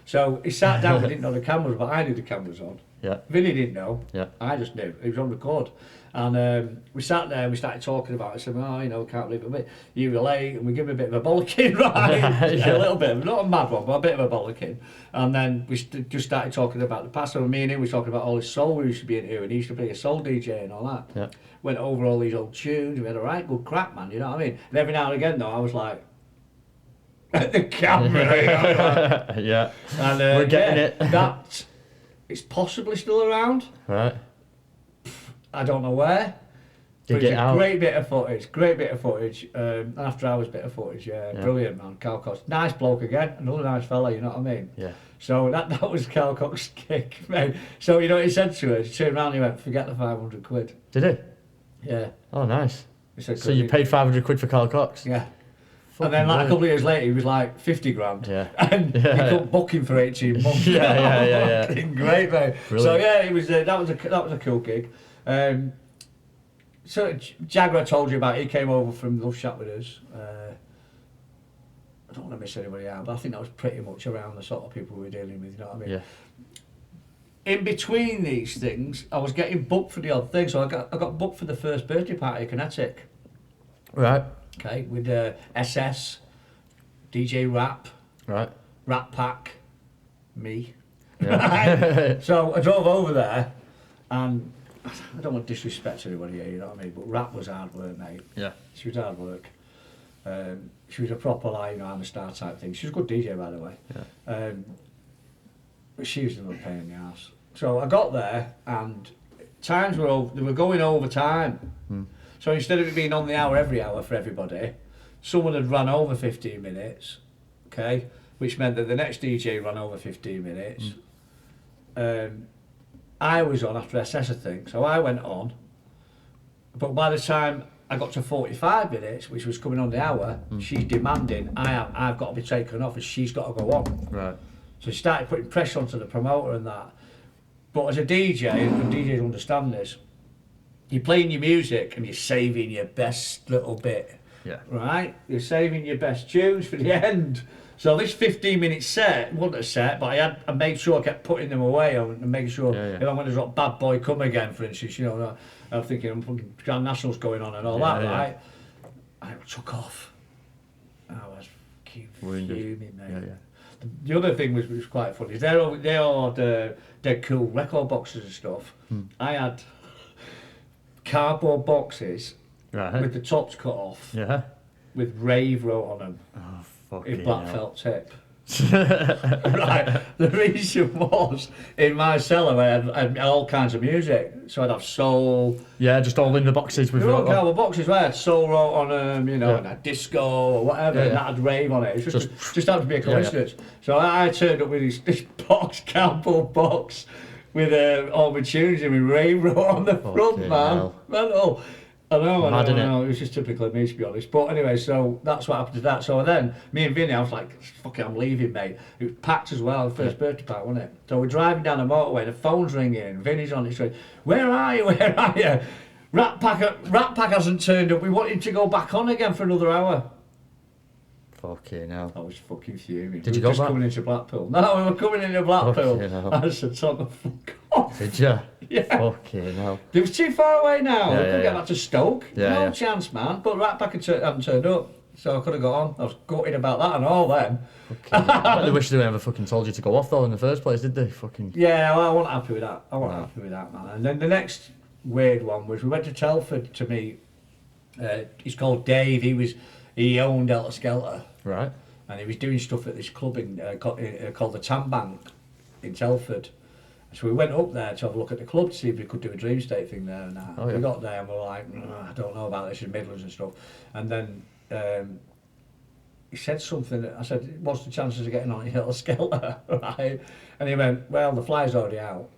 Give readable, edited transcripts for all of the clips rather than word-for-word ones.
So he sat down, we didn't know the cameras, but I knew the cameras on. Yeah. Vinny didn't know. Yeah. I just knew. It was on record. And we sat there and we started talking about it. I said, oh, you know, can't believe it. You were late. And we give him a bit of a bollocking, right? Yeah. A little bit. Not a mad one, but a bit of a bollocking. And then we just started talking about the past. So me and him, we were talking about all his soul we used to be in here. And he used to be a soul DJ and all that. Yeah. Went over all these old tunes. We had a right good crack, man. You know what I mean? And every now and again, though, I was like, at the camera. You know, like, yeah. And we're getting it. That it's possibly still around. Right. I don't know where. Dig it out. Great bit of footage. An after hours bit of footage, yeah. Brilliant, man. Carl Cox. Nice bloke again, another nice fella, you know what I mean? Yeah. So that was Carl Cox's kick, mate. So, you know what he said to her? He turned around and he went, forget the 500 quid. Did he? Yeah. Oh, nice. He said, so you paid 500 quid for Carl Cox? Yeah. And then like a couple of years later, he was like 50 grand. Yeah. And you couldn't book him for 18 months. yeah. Great, mate. Brilliant. So yeah, it was that was a cool gig. So Jagger I told you about, he came over from Love Shack with us. I don't want to miss anybody out, but I think that was pretty much around the sort of people we were dealing with, you know what I mean? Yeah. In between these things, I was getting booked for the odd thing, so I got booked for the first birthday party at Kinetic. Right. Okay, with SS, DJ Rap, Right. Rat Pack, me. Yeah. Right? So I drove over there, and I don't want to disrespect anybody here, you know what I mean, but Rap was hard work, mate. Yeah. She was hard work. She was a proper, like, you know, I'm a star type thing. She was a good DJ, by the way. Yeah. But she was another pain in the ass. So I got there, and times were over, they were going over time. So instead of it being on the hour every hour for everybody, someone had run over 15 minutes, okay, which meant that the next DJ ran over 15 minutes. I was on after SS, I think, so I went on. But by the time I got to 45 minutes, which was coming on the hour, she's demanding I've got to be taken off and she's got to go on. Right. So she started putting pressure onto the promoter and that. But as a DJ, and DJs understand this, you're playing your music and you're saving your best little bit. Yeah. Right? You're saving your best tunes for the end. So this 15-minute set wasn't a set, but I made sure I kept putting them away and making sure, you know, when there's like Bad Boy Come Again, for instance, you know, I'm thinking I'm fucking Grand Nationals going on and all that, right? And it took off. I was fuming, mate. Yeah. The other thing was quite funny. They all had dead cool record boxes and stuff. I had cardboard boxes with the tops cut off, with Rave wrote on them in black felt tip. Right. The reason was in my cellar I had all kinds of music, so I'd have soul. Yeah, just all in the boxes with cardboard boxes. Where I had soul wrote on them, you know, and I had disco or whatever, and that had Rave on it. It was just happened to be a coincidence. So I turned up with this box, cardboard box, with all my tunes and with Rave wrote on the front, man. Mental. I know. It was just typical me, to be honest. But anyway, so that's what happened to that. So then, me and Vinny, I was like, fuck it, I'm leaving, mate. It was packed as well, the first birthday party, wasn't it? So we're driving down the motorway, the phone's ringing, Vinny's on it, saying, where are you? Rat Pack hasn't turned up. We want him to go back on again for another hour. Fucking hell. I was fucking fuming. Did you go back? Coming into Blackpool. No, we were coming into Blackpool. I said, "Son of fuck off." Did you? Yeah. Fucking hell. It was too far away now. Yeah, We couldn't get back to Stoke. No chance, man. But Rat Pack hadn't turned up, so I could have got on. I was gutted about that and all then. I bet they wish they never fucking told you to go off though in the first place, did they? Fucking. Yeah, well, I wasn't happy with that. Happy with that, man. And then the next weird one was we went to Telford to meet. He's called Dave. He owned Elter Skelter. Right. And he was doing stuff at this club called the Tam Bank in Telford. So we went up there to have a look at the club to see if we could do a dream state thing there and that. We got there and we were like, I don't know about this in Midlands and stuff. And then he said something. I said, what's the chances of getting on a Elter Skelter? Right? And he went, well, the flyer's already out.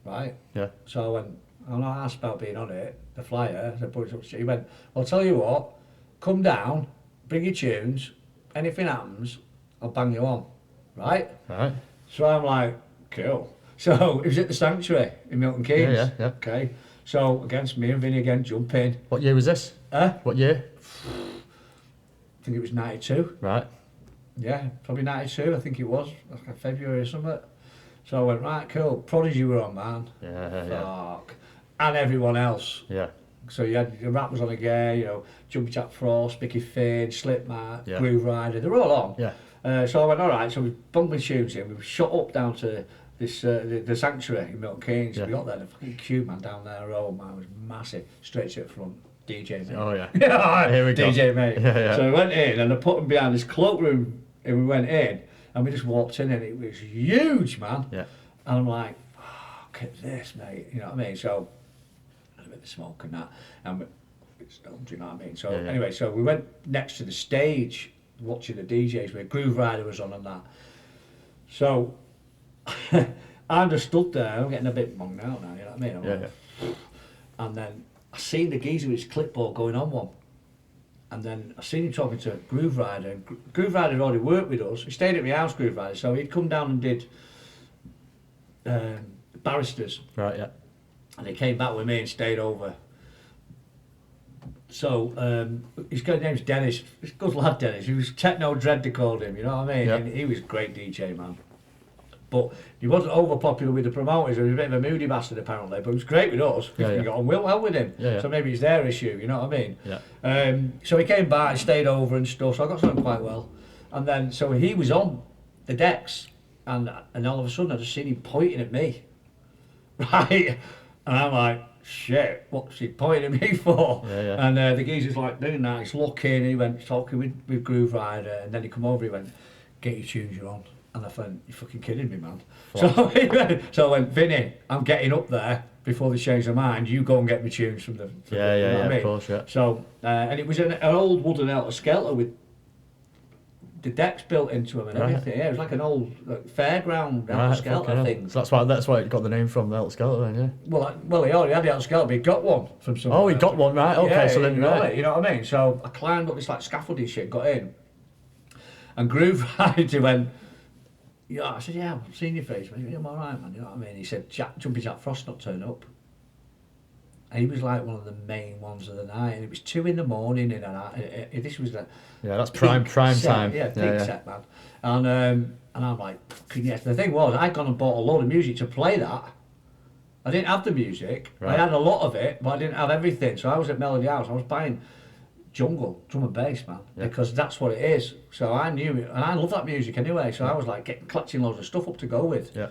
Right? Yeah. So I went, I'm not asked about being on it, the flyer. So he went, well, I'll tell you what, come down, bring your tunes. Anything happens, I'll bang you on, right? Right. So I'm like, cool. So it was at the Sanctuary in Milton Keynes. Yeah. Okay. So against me and Vinny again, jump in. What year was this? Huh? What year? I think it was 92. Right. Yeah, probably 92, I think it was, like February or something. So I went, right, cool. Prodigy were on, man. Yeah. Fuck. And everyone else. Yeah. So you had the rappers on again, you know, Jumpy Jack Frost, Mickey Finn, Slipmatt, Yeah. Groove Rider, they're all on. Yeah. So I went, all right, so we bumped the tunes in, we shot up down to this the Sanctuary in Milton Keynes. Yeah. We got there, the fucking queue, man, down there, oh man, it was massive, straight to the front. DJ mate. Oh yeah. Yeah, Here we go. DJ mate. Yeah. So we went in and I put him behind this cloakroom and we went in and we just walked in and it was huge, man. Yeah. And I'm like, look at this, mate. You know what I mean? So a bit of smoke and that, and it's stoned, you know what I mean? So Yeah. anyway, so we went next to the stage watching the DJs where Groove Rider was on and that. So I just stood there. I'm getting a bit monged out now. You know what I mean? I'm like, and then I seen the geezer with his clipboard going on one. And then I seen him talking to Groove Rider. And Groove Rider had already worked with us. He stayed at my house, Groove Rider. So he'd come down and did Barristers. Right. Yeah. And he came back with me and stayed over. So his name's Dennis. He's a good lad, Dennis. He was Techno Dread, they called him. You know what I mean? Yeah. And he was a great DJ, man. But he wasn't over popular with the promoters. He was a bit of a moody bastard apparently, but he was great with us. Yeah. We got on well with him. Yeah. So maybe it's their issue, you know what I mean? Yeah. So he came back and stayed over and stuff, so I got to know him quite well. And then, so he was on the decks, and all of a sudden I just seen him pointing at me. Right? And I'm like, shit, what's he pointing at me for? Yeah. And the geezer's like doing that, he's looking, and he went talking with Groove Rider, and then he come over, he went, get your tunes you're on. And I thought, you're fucking kidding me, man. So I went, Vinny, I'm getting up there before they change their mind. You go and get me tunes from the... you know what I mean? Of course, yeah. So, and it was an old wooden Helter Skelter with the decks built into them and everything. Yeah, it was like an old fairground Helter Skelter thing. So that's why it got the name from the Helter Skelter then, yeah. Well, he already had the Helter Skelter, but he got one from somewhere. Oh, he got one, right? Okay, Yeah, so then you know what I mean? So I climbed up this like scaffolding shit, got in, and Groove Rider went, yeah, I said, yeah, I've seen your face, man. I'm all right, man. You know what I mean? He said, Jumpy Jack Frost not turn up. And he was like one of the main ones of the night. And it was 2 in the morning. And this was the... Yeah, that's prime set, time. Yeah, peak set, man. And I'm like, yes. The thing was, I'd gone and bought a load of music to play that. I didn't have the music. Right. I had a lot of it, but I didn't have everything. So I was at Melody House. I was buying jungle, drum and bass, man, because that's what it is. So I knew it, and I love that music anyway. So I was like collecting loads of stuff up to go with. Yeah.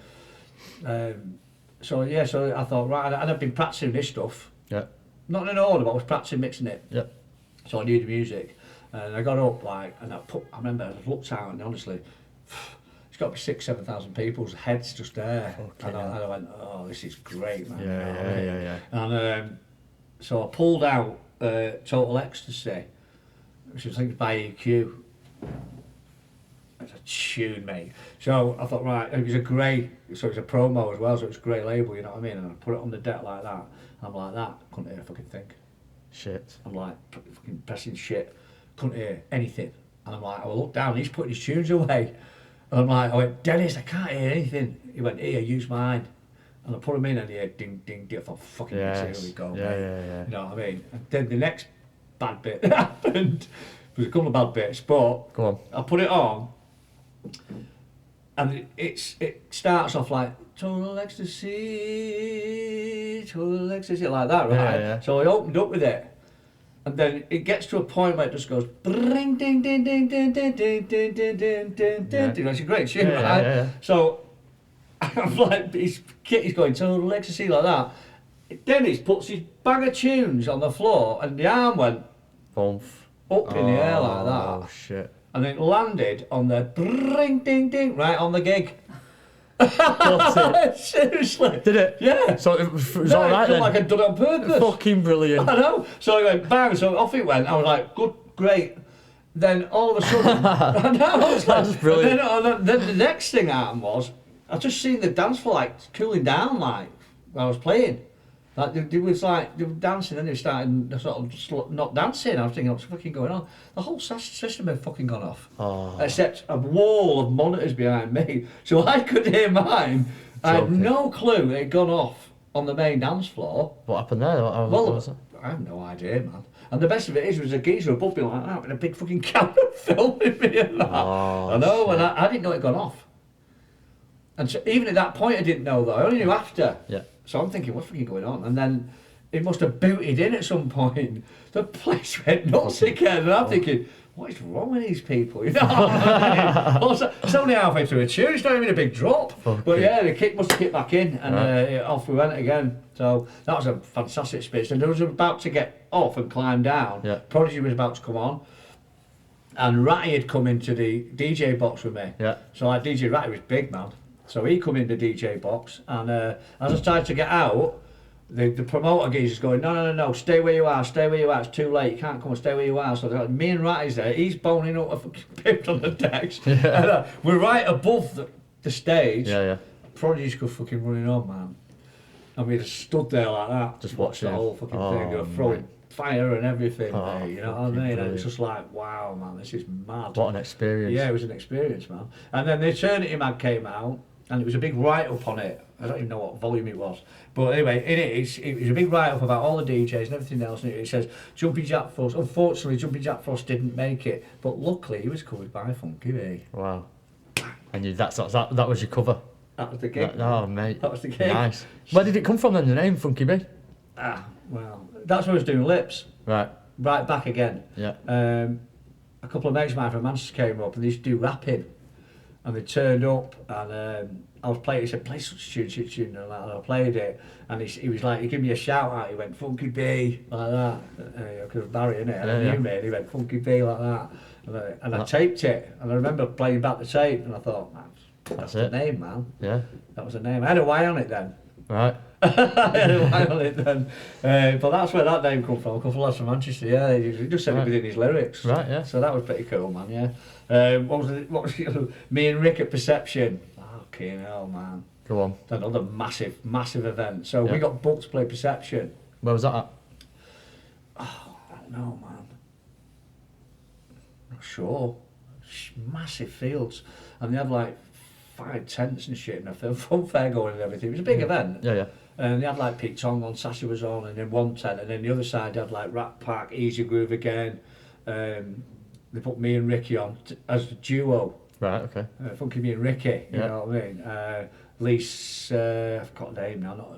So I thought, right, and I've been practicing this stuff. Yeah. Not in order, but I was practicing mixing it. Yeah. So I knew the music, and I got up and I remember I looked out and honestly, it's got to be 6,000-7,000 people's heads just there, and I went, oh, this is great, man. Yeah. And so I pulled out Total Ecstasy, which was I think by EQ. It's a tune, mate. So I thought, right, it was a grey, so it was a promo as well, so it was a grey label, you know what I mean? And I put it on the deck like that. I'm like that, couldn't hear a fucking thing. Shit. I'm like fucking pressing shit, couldn't hear anything. And I'm like, I looked down, he's putting his tunes away. And I'm like, I went, Dennis, I can't hear anything. He went, here, use mine. And I put him in and he had ding, ding, ding. I thought, fucking here we go, mate. Yeah. You know what I mean? And then the next bad bit that happened, there was a couple of bad bits, but Go on. I put it on, and it starts off like, total ecstasy, like that, right? Yeah. So I opened up with it, and then it gets to a point where it just goes, bring, ding, ding, ding, ding, ding, ding, ding, ding, ding, ding, ding. It's a great tune, right? Yeah. So I'm like, he's going total ecstasy like that. Dennis puts his bag of tunes on the floor, and the arm went Boom. up in the air like that. Oh shit. And it landed on the ring, ding, ding, right on the gig. Seriously. Did it? Yeah. So it was alright then? Like I'd done it on purpose. Fucking brilliant. I know. So it went bang, so off it went. I was like, good, great. Then all of a sudden, I know, I was like, That's brilliant. Then the next thing that happened was, I just seen the dance floor like cooling down like when I was playing. Like they were dancing, then they started sort of not dancing. I was thinking, what's fucking going on? The whole system had fucking gone off, except a wall of monitors behind me, so I could hear mine. I had no clue it had gone off on the main dance floor. What happened there? What was it? I have no idea, man. And the best of it is, there was a geezer above me like that with a big fucking camera filming me and that. Oh, I know, shit. and I didn't know it had gone off. And so even at that point, I didn't know though. I only knew after. Yeah. So I'm thinking, what's fucking going on? And then it must have booted in at some point. The place went nuts again, and I'm thinking, what is wrong with these people? You know, what I mean? Also, it's only halfway through a tune. It's not even a big drop. But yeah, the kick must have kicked back in, and off we went again. So that was a fantastic experience. And I was about to get off and climb down. Yeah. Prodigy was about to come on, and Ratty had come into the DJ box with me. Yeah. So like DJ Ratty was big, man. So he come in the DJ box, and as I started to get out, the promoter geezer's going, no, stay where you are, it's too late, you can't come on, stay where you are. So like, me and Ratty's there, he's boning up a fucking pip on the decks. And, we're right above the stage. Yeah. Prodigy's go fucking running on, man. And we just stood there like that, Just watching the whole fucking thing. They were throwing fire and everything, mate, you know what I mean? brilliant. And it's just like, wow, man, this is mad. What an experience. Yeah, it was an experience, man. And then the Eternity Mag came out, and it was a big write-up on it. I don't even know what volume it was. But anyway, it was a big write-up about all the DJs and everything else. And it says, Jumping Jack Frost, unfortunately, Jumping Jack Frost didn't make it. But luckily, he was covered by Funki B. Wow. And that was your cover? That was the gig. Oh, mate. That was the gig. Nice. Where did it come from then, the name, Funki B? Well, that's when I was doing lips. Right. Right back again. Yeah. A couple of mates of mine from Manchester came up, and they used to do rapping. And they turned up, and I was playing. He said, "Play such a tune," and I played it. And he was like, "He gave me a shout out." He went, "Funky B," like that, because it was Barry, innit? And I knew me. And he went, "Funky B," like that. And I taped it, and I remember playing back the tape, and I thought, "That's the name, man." Yeah. That was the name. I had a Y on it then. Right. I had a Y on it then. But that's where that name come from. A couple of lads from Manchester. Yeah, he just said it within his lyrics. Right. Yeah. So that was pretty cool, man. Yeah. What was it? Me and Rick at Perception. Fucking hell, man. Go on. Another massive event. So we got booked to play Perception. Where was that at? Oh, I don't know, man. Not sure. Massive fields, and they had like 5 tents and shit, and a fun fair going and everything. It was a big event. Yeah. And they had like Pete Tong on, Sassy was on, and then one tent, and then the other side they had like Rat Pack, Easy Groove again. They put me and Ricky on as a duo. Right, okay. Funky Me and Ricky, you know what I mean? Lise, I forgot the name now,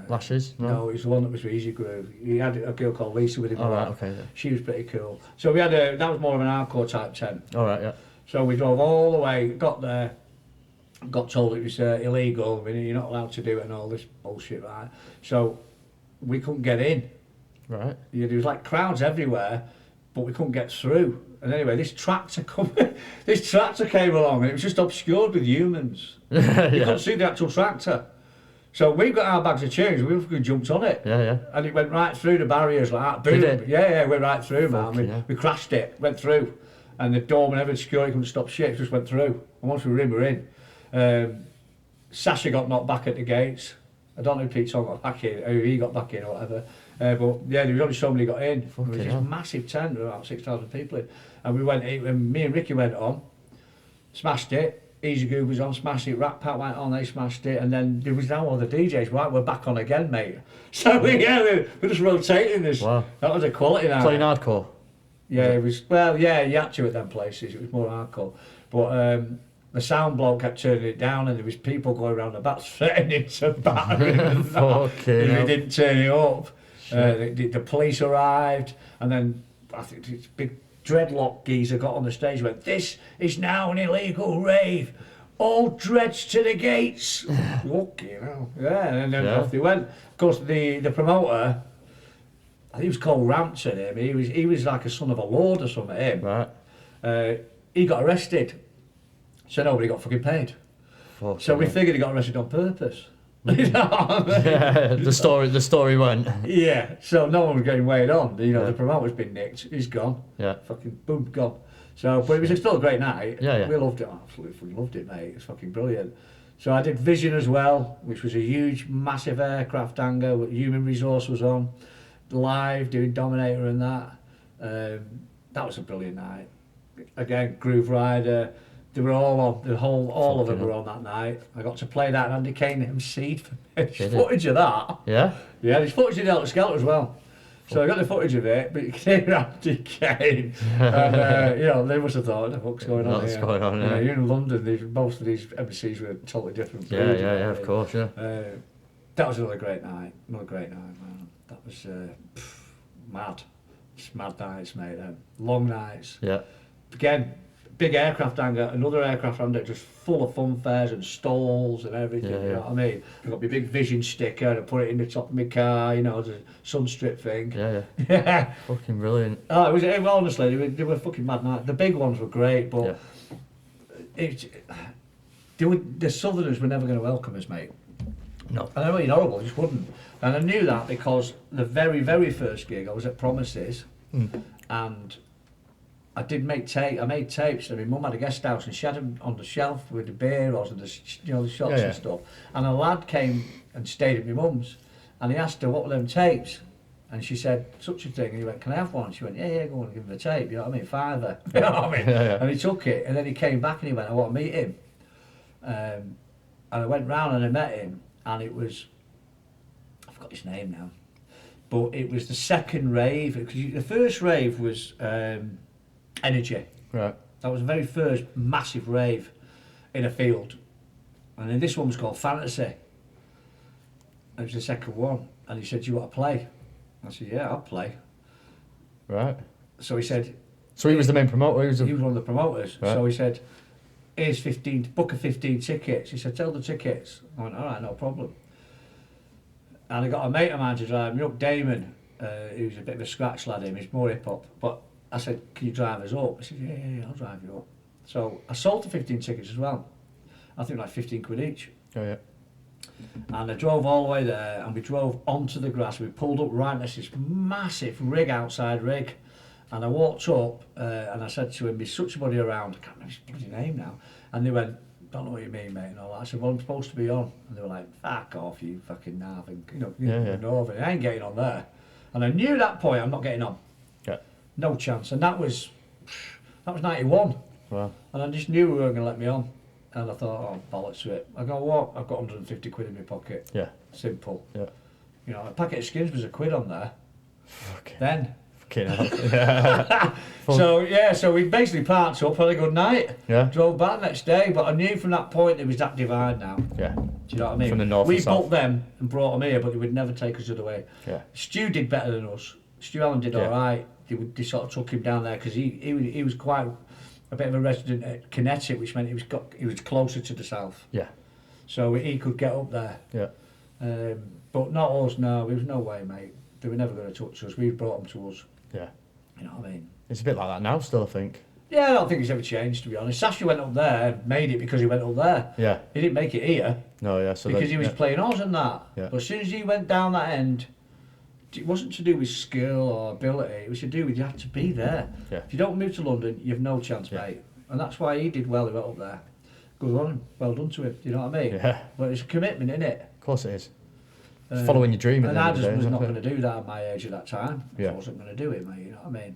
Lashes? No, it was the one that was with Easy Groove. He had a girl called Lisa with him. Oh, right, okay. Yeah. She was pretty cool. So we had that was more of an hardcore type tent. All right, yeah. So we drove all the way, got there, got told it was illegal, you're not allowed to do it and all this bullshit, right? So we couldn't get in. Right. Yeah, there was like crowds everywhere, but we couldn't get through. And anyway, this tractor came along, and it was just obscured with humans. You couldn't see the actual tractor. So we got our bags of change, we jumped on it. Yeah. And it went right through the barriers like that. Boom. Did it? Yeah, it went right through, man. We crashed it, went through. And the doorman, every security couldn't stop shit, just went through. And once we were in, we were in. Sasha got knocked back at the gates. I don't know if Pete Tong got back in, or he got back in or whatever. But yeah, there was only so many got in. It was this massive tent with about 6,000 people in. And we went, and me and Ricky went on, smashed it. Easy Groove was on, smashed it. Rat Pack went on, they smashed it. And then there was now all the DJs. Right, we're back on again, mate. So we're just rotating this. Wow. That was a quality now. Playing hardcore? Yeah, it was, well, yeah, you had to at them places. It was more hardcore. But the sound bloke kept turning it down, and there was people going around the back threatening to batter him and that, if he didn't turn it up. The police arrived, and then I think this big dreadlock geezer got on the stage and went, "This is now an illegal rave. All dreads to the gates." Okay, yeah, and then off they went. Of course, the promoter, I think he was called Rampton. He was like a son of a lord or something. Him. Right. He got arrested, so nobody got fucking paid. So we figured he got arrested on purpose. You know what I mean? Yeah, the story went. Yeah, so no one was getting weighed on. The promoter's been nicked. He's gone. Yeah. Fucking boom, gone. So, but it was still a great night. Yeah. We loved it. Absolutely fucking loved it, mate. It's fucking brilliant. So I did Vision as well, which was a huge, massive aircraft hangar. Human Resource was on, live doing Dominator and that. That was a brilliant night. Again, Groove Rider. They were all on, all of them were on that night. I got to play that, and Andy Kane emceed for me. There's footage of that. Yeah? Yeah, there's footage of the Helter Skelter as well. So I got the footage of it, but it came around decaying. And, you know, they must have thought, what the fuck's going on What's here? going on, You know, yeah. you're in London, most of these embassies were totally different. Yeah, breeds, yeah, you know yeah, what I of mean? course, yeah. That was another great night. Another great night, man. That was mad. Just mad nights, mate. Long nights. Yeah. Again, big aircraft hangar, another aircraft hangar just full of fun fairs and stalls and everything, Yeah, you know yeah. what I mean? I've got my big Vision sticker and I put it in the top of my car, you know, as a sunstrip thing. Yeah, yeah. Yeah. Fucking brilliant. Oh, well, honestly, they were fucking mad nights. The big ones were great, but the Southerners were never going to welcome us, mate. No. And I know you're horrible, they just wouldn't. And I knew that because the very, very first gig, I was at Promises, and I made tapes, and my mum had a guest house, and she had them on the shelf with the beer or the shots and stuff. And a lad came and stayed at my mum's, and he asked her what were them tapes, and she said such a thing, and he went, "Can I have one?" She went, "Yeah, go on, give him a tape." You know what I mean? £5. You know what I mean? And he took it, and then he came back and he went, "I want to meet him." And I went round and I met him, and it was, I forgot his name now, but it was the second rave, because the first rave was Energy. Right. That was the very first massive rave in a field. And then this one was called Fantasy. It was the second one. And he said, "Do you want to play?" I said, "Yeah, I'll play." Right. So he said... So he was the main promoter? He was one of the promoters. Right. So he said, "Here's 15, book of 15 tickets." He said, "Tell the tickets." I went, "All right, no problem." And I got a mate of mine to drive me up, Damon, he was a bit of a scratch lad, he's more hip hop. But I said, "Can you drive us up?" He said, yeah, I'll drive you up. So I sold the 15 tickets as well. I think like 15 quid each. Oh, yeah. And I drove all the way there, and we drove onto the grass. We pulled up right next to this massive outside rig. And I walked up, and I said to him, "There's such a buddy around." I can't remember his bloody name now. And they went, "Don't know what you mean, mate," and all that. I said, "Well, I'm supposed to be on." And they were like, "Fuck off, you fucking narv," and Northern. I ain't getting on there. And I knew at that point I'm not getting on. Yeah. No chance. And that was 91. Wow. And I just knew we weren't going to let me on. And I thought, oh, bollocks to it. I go, what? I've got 150 quid in my pocket. Yeah. Simple. Yeah. You know, a packet of skins was £1 on there. Okay. Then. Fucking hell. Yeah. So we basically parked up, had a good night. Yeah. Drove back next day, but I knew from that point there was that divide now. Yeah. Do you know what I mean? From the north we and south. booked them and brought them here, but they would never take us the other way. Yeah. Stu did better than us. Stu Allen did all right. They sort of took him down there because he was quite a bit of a resident at Connecticut, which meant he was closer to the south. Yeah. So he could get up there. Yeah. But not us. No, there was no way, mate. They were never going to touch us. We brought them to us. Yeah. You know what I mean? It's a bit like that now still, I think. Yeah, I don't think it's ever changed, to be honest. Sasha went up there, made it because he went up there. Yeah. He didn't make it here No, yeah. So because he was playing us and that. Yeah. But as soon as he went down that end, it wasn't to do with skill or ability. It was to do with you had to be there. Yeah. If you don't move to London, you've no chance, mate. And that's why he did well. He went up there. Good on him. Well done to him. You know what I mean? Yeah. But it's a commitment, isn't it? Of course it is. It's following your dream. And I just was not going to do that at my age at that time. Yeah. I wasn't going to do it, mate. You know what I mean?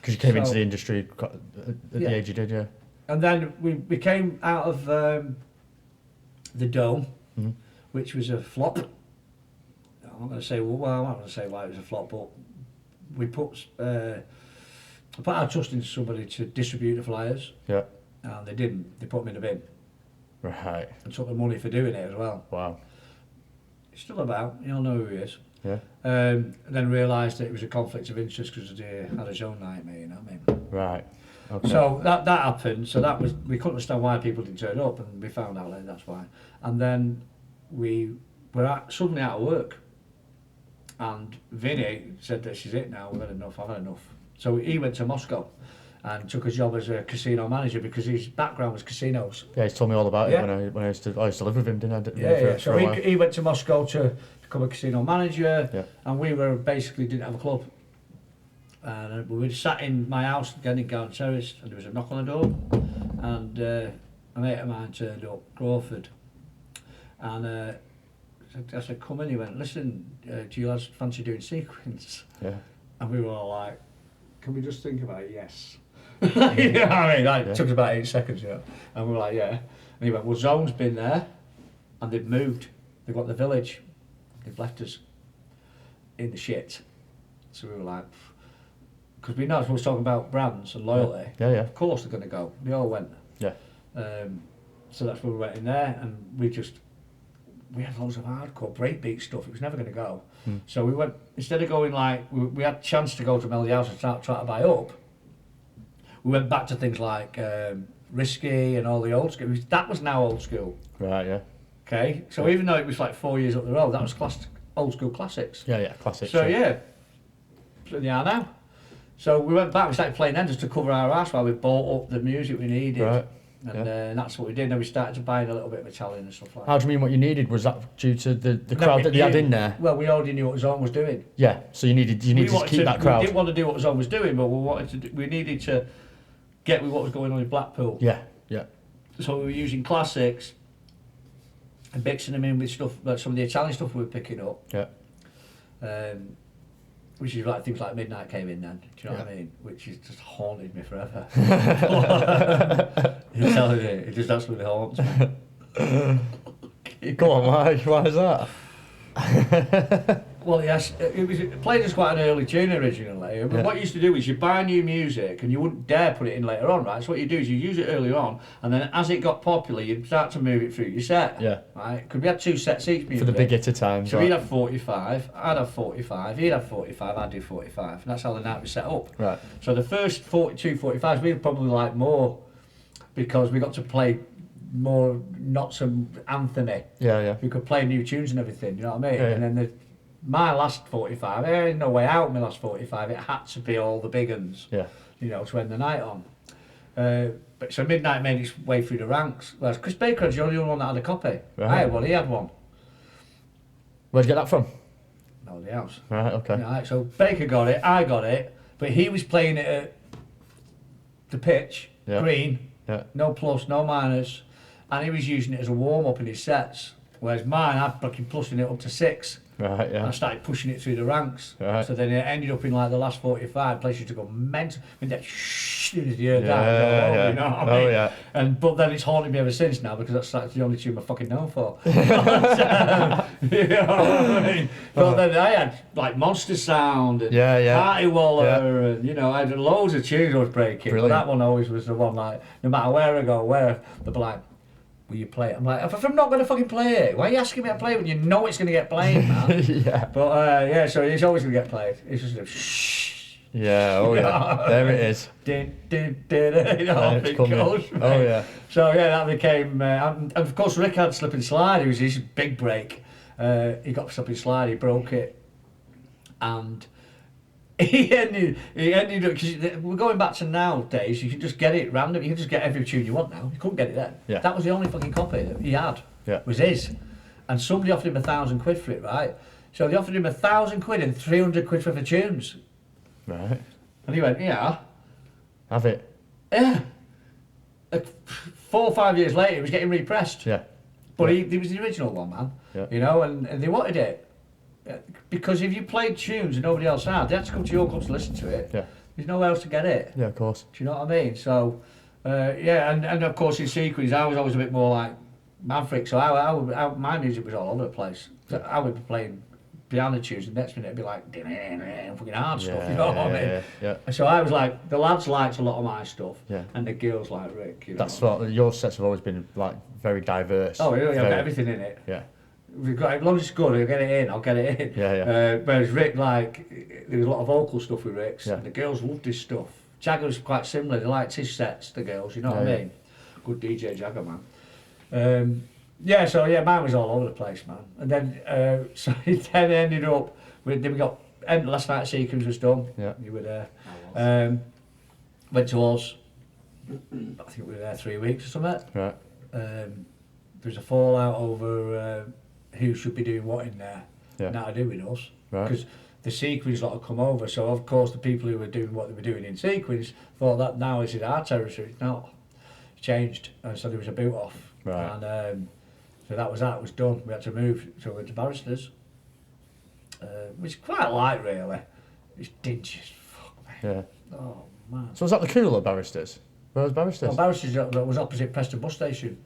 Because you came into the industry at the age you did, yeah. And then we came out of the Dome, which was a flop. I'm not going to say I'm not going to say why it was a flop, but we put our trust into somebody to distribute the flyers. Yeah. And they didn't. They put them in the bin. Right. And took the money for doing it as well. Wow. He's still about. You'll know who he is. Yeah. And then realised that it was a conflict of interest because he had his own nightmare, you know what I mean? Right. Okay. So that happened. So that was, we couldn't understand why people didn't turn up, and we found out later that's why. And then we were suddenly out of work. And Vinny said, "This is it now. We've had enough. I've had enough." So he went to Moscow and took a job as a casino manager because his background was casinos. Yeah, he's told me all about Yeah. it when I used to live with him, didn't I? Yeah. So he went to Moscow to become a casino manager, and we were basically didn't have a club. And we were sat in my house again in Garden Terrace, and there was a knock on the door, and a mate of mine turned up, Crawford, and I said, "Come in." He went, "Listen, do you lads fancy doing sequins?" Yeah. And we were all like, "Can we just think about it?" Yes. You know what I mean? It took us about 8 seconds, you know. And we were like, "Yeah." And he went, "Well, Zone's been there, and they've moved. They've got the village. They've left us in the shit." So we were like, because we know we was talking about brands and loyalty. Yeah. Of course they're going to go. They all went. Yeah. So that's where we went in there, and we had loads of hardcore breakbeat stuff. It was never going to go. So we went, instead of going like, we had a chance to go to Melody House and start trying to buy up. We went back to things like Risky and all the old school. That was now old school. Right, yeah. Okay, so even though it was like 4 years up the road, that was old school classics. Yeah, classics. So so they are now. So we went back, we started playing then just to cover our ass while we bought up the music we needed. Right. And that's what we did. Then we started to buy a little bit of Italian and stuff like that. How do you mean what you needed? Was that due to the crowd that they had in there? Well, we already knew what Zone was doing. Yeah, so you needed to keep that crowd. We didn't want to do what Zone was doing, but we needed to get with what was going on in Blackpool. Yeah. So we were using classics and mixing them in with stuff, like some of the Italian stuff we were picking up. Yeah. Which is like things like Midnight came in then. Do you know what I mean? Which has just haunted me forever. You're telling me, it just absolutely haunts me. Go on, why is that? Well, yes, it played as quite an early tune originally. But what you used to do is you buy new music and you wouldn't dare put it in later on, right? So what you do is you use it early on, and then as it got popular, you'd start to move it through your set. Yeah. Right? Because we had 2 sets each music. For the big hitter times. So he'd have 45, I'd have 45, he'd have 45, I'd do 45. And that's how the night was set up. Right. So the first 42, 45s, we'd probably like more because we got to play more, not some anthemy. Yeah. We could play new tunes and everything, you know what I mean? Yeah. And then my last 45, there ain't no way out my last 45, it had to be all the big uns, Yeah. you know, to end the night on. But so Midnight made its way through the ranks. Whereas Chris Baker was the only one that had a copy. Right. I had one, he had one. Where'd you get that from? Melody House. Right, okay. Right, so Baker got it, I got it, but he was playing it at the pitch, green, no plus, no minus, and he was using it as a warm-up in his sets. Whereas mine, I'd fucking plussing it up to 6. Right, yeah. And I started pushing it through the ranks. Right. So then it ended up in like the last 45 places to go mental. I mean, that shh, you heard that. Yeah. You know what I mean? Yeah. But then it's haunted me ever since now because that's the only tune I fucking know for. You know what I mean? But then I had like Monster Sound and Party Waller and, you know, I had loads of tunes I was breaking. Brilliant. But that one always was the one, like, no matter where I go, they'll be like, will you play it? I'm like, if I'm not going to fucking play it, why are you asking me to play it when you know it's going to get played, man? Yeah. But so it's always going to get played. It's just a shh. Yeah, oh yeah. There it is. You know, it goes, oh yeah. So that became, and of course Rick had Slip and Slide, it was his big break. He got Slip and Slide, he broke it, and he ended up, because we're going back to nowadays, you can just get it random, you can just get every tune you want now. You couldn't get it then. Yeah. That was the only fucking copy that he had, was his. And somebody offered him £1,000 for it, right? So they offered him £1,000 and 300 quid for the tunes. Right. And he went, yeah. Have it. Yeah. Like 4 or 5 years later, it was getting repressed. Yeah. But he was the original one, man. Yeah. You know, and they wanted it. Because if you played tunes and nobody else had, they had to come to your club to listen to it. Yeah. There's nowhere else to get it. Yeah, of course. Do you know what I mean? So, and of course in sequence, I was always a bit more like Maverick, so my music was all over the place. So I would be playing piano tunes, and next minute it'd be like fucking hard stuff, you know what I mean? Yeah. So I was like, the lads liked a lot of my stuff, Yeah. and the girls like Rick. You know? That's what your sets have always been like, very diverse. Oh, yeah, I've got everything in it. Yeah. We've got, as long as it's good, I'll get it in. Yeah. Whereas Rick, like, there was a lot of vocal stuff with Rick's, Yeah. and the girls loved his stuff. Jagger was quite similar. They liked his sets, the girls. You know what I mean? Good DJ Jagger, man. Mine was all over the place, man. And then, so it then ended up with, then we got, last night sequence was done. Yeah. You were there. Went to Oz. I think we were there 3 weeks or something. Right. There was a fallout over who should be doing what in there. Yeah. Now to do with us. Right. Because the sequence lot had come over, so of course the people who were doing what they were doing in sequence thought that now this is our territory. It's not. It's changed. And so there was a boot off. Right. And so that was it was done. We had to move. So we went to Barristers. Which is quite light, really. It's dingy as fuck, man. Yeah. Oh, man. So was that the cooler Barristers? Where was Barristers? Well, Barristers was opposite Preston bus station.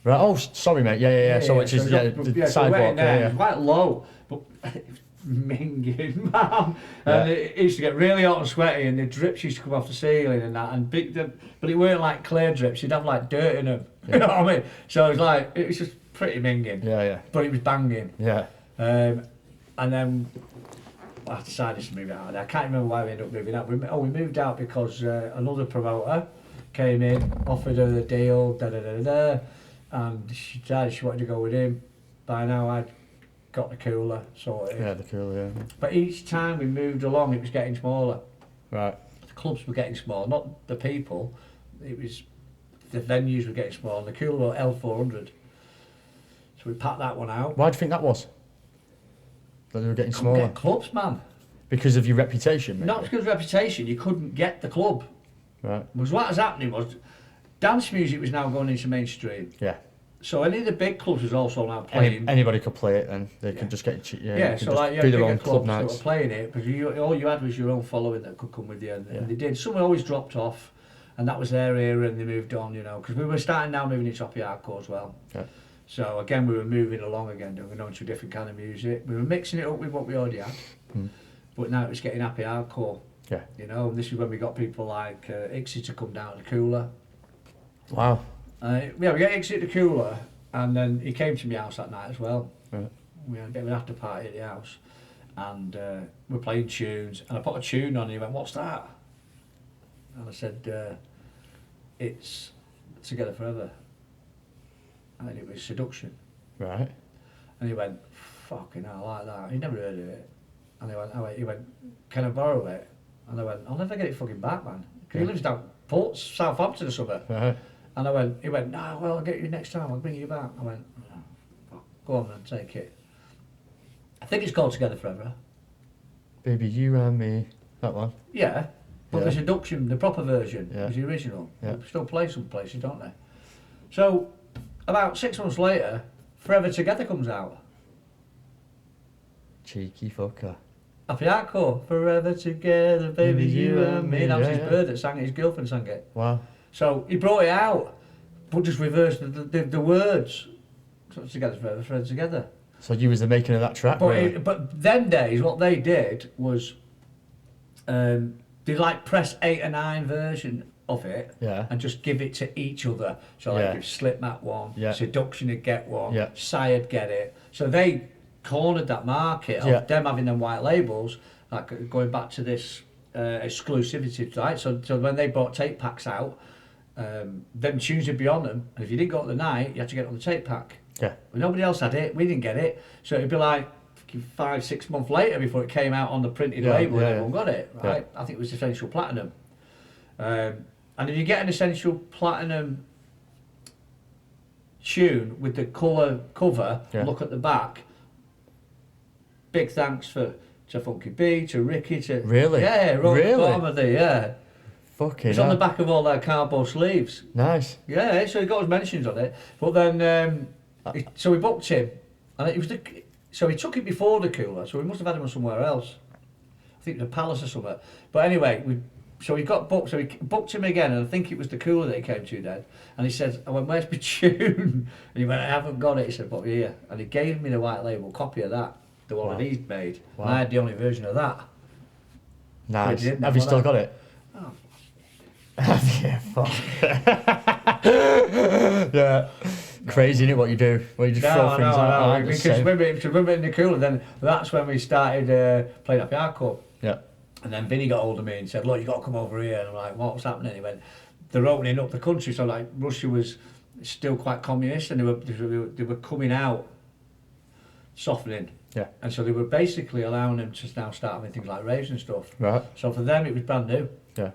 Right. Oh, sorry, mate. Yeah. So which is so we went sidewalk. in there, it Yeah. was quite low, but minging, man. And it used to get really hot and sweaty, and the drips used to come off the ceiling and that. And but it weren't like clear drips; you'd have like dirt in them. You know what I mean? So it was just pretty minging. Yeah. But it was banging. Yeah. And then I decided to move out. I can't remember why we ended up moving out. We moved out because another promoter came in, offered her the deal, and she decided she wanted to go with him. By now I'd got the cooler sorted. Yeah, the cooler, yeah. But each time we moved along, it was getting smaller. Right. The clubs were getting smaller, not the people. It was the venues were getting smaller. And the cooler were L400. So we packed that one out. Why do you think that was? That they were getting smaller? Get clubs, man. Because of your reputation, maybe? Not because of reputation. You couldn't get the club. Right. Because what was happening was, dance music was now going into mainstream. Yeah. So any of the big clubs was also now playing. Anybody could play it, and they could just get cheap. Yeah, so like you do had their bigger own club clubs that nights. were playing it because all you had was your own following that could come with you, and they did. Some always dropped off, and that was their era, and they moved on. You know, because we were starting now moving into happy hardcore as well. Yeah. So again, we were moving along again, going on to a different kind of music. We were mixing it up with what we already had, but now it was getting happy hardcore. Yeah. You know, and this is when we got people like Ixie to come down to the cooler. Wow. We got Ixie at the cooler, and then he came to my house that night as well. Right. We had a bit of an after party at the house, and we're playing tunes, and I put a tune on, and he went, "What's that?" And I said, "It's Together Forever." And it was Seduction. Right. And he went, "Fucking hell, I like that." He'd never heard of it. And he went, "Can I borrow it?" And I went, "I'll never get it fucking back, man." Because he lives down Port Southampton or something. Right. And he went, "No, well, I'll get you next time, I'll bring you back." I went, "Oh, fuck. Go on then, take it." I think it's called Together Forever. Baby, you and me. That one. Yeah, but the Seduction, the proper version, Yeah. is the original. Yeah. They still play some places, don't they? So, about 6 months later, Forever Together comes out. Cheeky fucker. Happy hardcore, forever together, baby, you and me. That was his bird that sang it, his girlfriend sang it. Wow. So he brought it out, but just reversed the words. So it's together forever, forever together. So you was the making of that track, really? But them days, what they did was, they like press 8 or 9 version of it, and just give it to each other. So like if Slipknot one, Seduction would get one, Psy would get it. So they cornered that market of them having them white labels, like going back to this exclusivity, right? So when they brought tape packs out, them tunes would be on them, and if you didn't go to the night, you had to get it on the tape pack. Yeah. But nobody else had it, we didn't get it, so it'd be like 5-6 months later before it came out on the printed label and everyone got it, right? I think it was Essential Platinum. And if you get an Essential Platinum tune with the colour cover, look at the back. Big thanks to Funki B, to Ricky, to... Really? Yeah, really? Bottom of the, Fucking it's on the back of all their cardboard sleeves. Nice. Yeah, so he got his mentions on it. But then, so we booked him. And it was so he took it before the cooler, so we must have had him on somewhere else. I think the Palace or somewhere. But anyway, so he got booked, so we booked him again, and I think it was the cooler that he came to then. And he said, I went, "Where's my tune?" And he went, "I haven't got it." He said, "But here." And he gave me the white label copy of that, the one that he'd made. Wow. And I had the only version of that. Nice. Have you still got it? Oh. Yeah, fuck. Yeah. Crazy, innit, what you do? When you just throw things out. No, because when we in the cooler, then that's when we started playing Happy Hardcore. Yeah. And then Vinny got hold of me and said, "Look, you got to come over here." And I'm like, "What's happening?" He went, "They're opening up the country." So like Russia was still quite communist, and they were coming out, softening. Yeah. And so they were basically allowing them to now start having things like raves and stuff. Right. So for them, it was brand new. Yeah.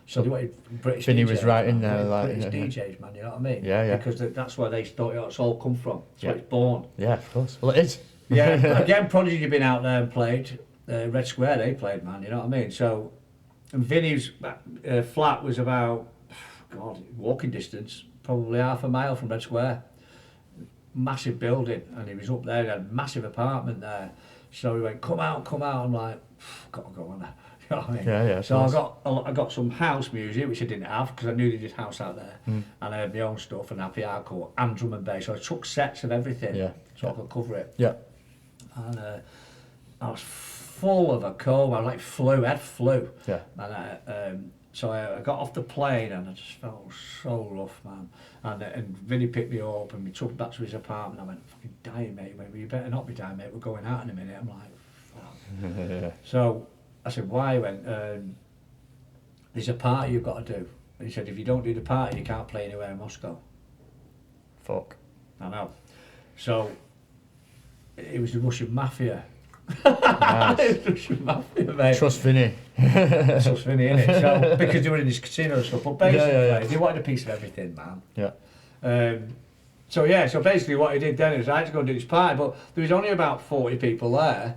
So they wanted British Vinny DJs, was right in there, like British DJs, man. You know what I mean? Yeah, yeah. Because that's where they thought it's all come from. That's where it's born. Yeah, of course. Well, it is. Yeah. Again, Prodigy had been out there and played. Red Square, they played, man. You know what I mean? So, and Vinny's flat was about, God, walking distance, probably half a mile from Red Square. Massive building, and he was up there. He had a massive apartment there. So he went, "Come out, come out." I'm like, "Got to go on there." You know what I mean? Yeah, yeah. So I got some house music, which I didn't have because I knew they did house out there, and I had my own stuff and happy hardcore and drum and bass. So I took sets of everything, so I could cover it. Yeah. And I was full of a cold. I was like flu. I had flu. Yeah. And so I got off the plane and I just felt so rough, man. And Vinny picked me up and we took back to his apartment. I went, fucking dying, mate. He went, well, you better not be dying, mate. We're going out in a minute. I'm like, fuck. Yeah. So I said, why? He went, there's a party you've got to do. And he said, if you don't do the party, you can't play anywhere in Moscow. Fuck. I know. So it was the Russian mafia. Nice. It was the Russian mafia, mate. Trust Vinny. Trust Vinny, innit? So, because they were in this casino and stuff. But basically, they wanted a piece of everything, man. Yeah. So basically what he did then is I had to go and do this party, but there was only about 40 people there.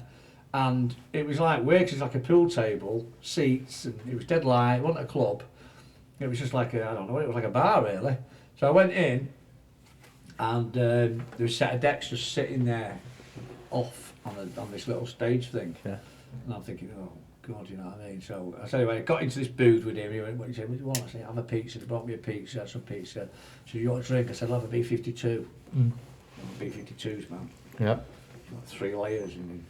And it was like weird, 'cause it was like a pool table, seats, and it was dead light. It wasn't a club. It was just like I don't know, it was like a bar really. So I went in, and there was a set of decks just sitting there, off on this little stage thing. Yeah. And I'm thinking, oh God, you know what I mean? So I said, anyway, I got into this booth with him. He went, what he said, what do you want? I said, have a pizza. He brought me a pizza, had some pizza. So you want a drink? I said, I'll have a B52. B52s, man. Yeah. 3 layers and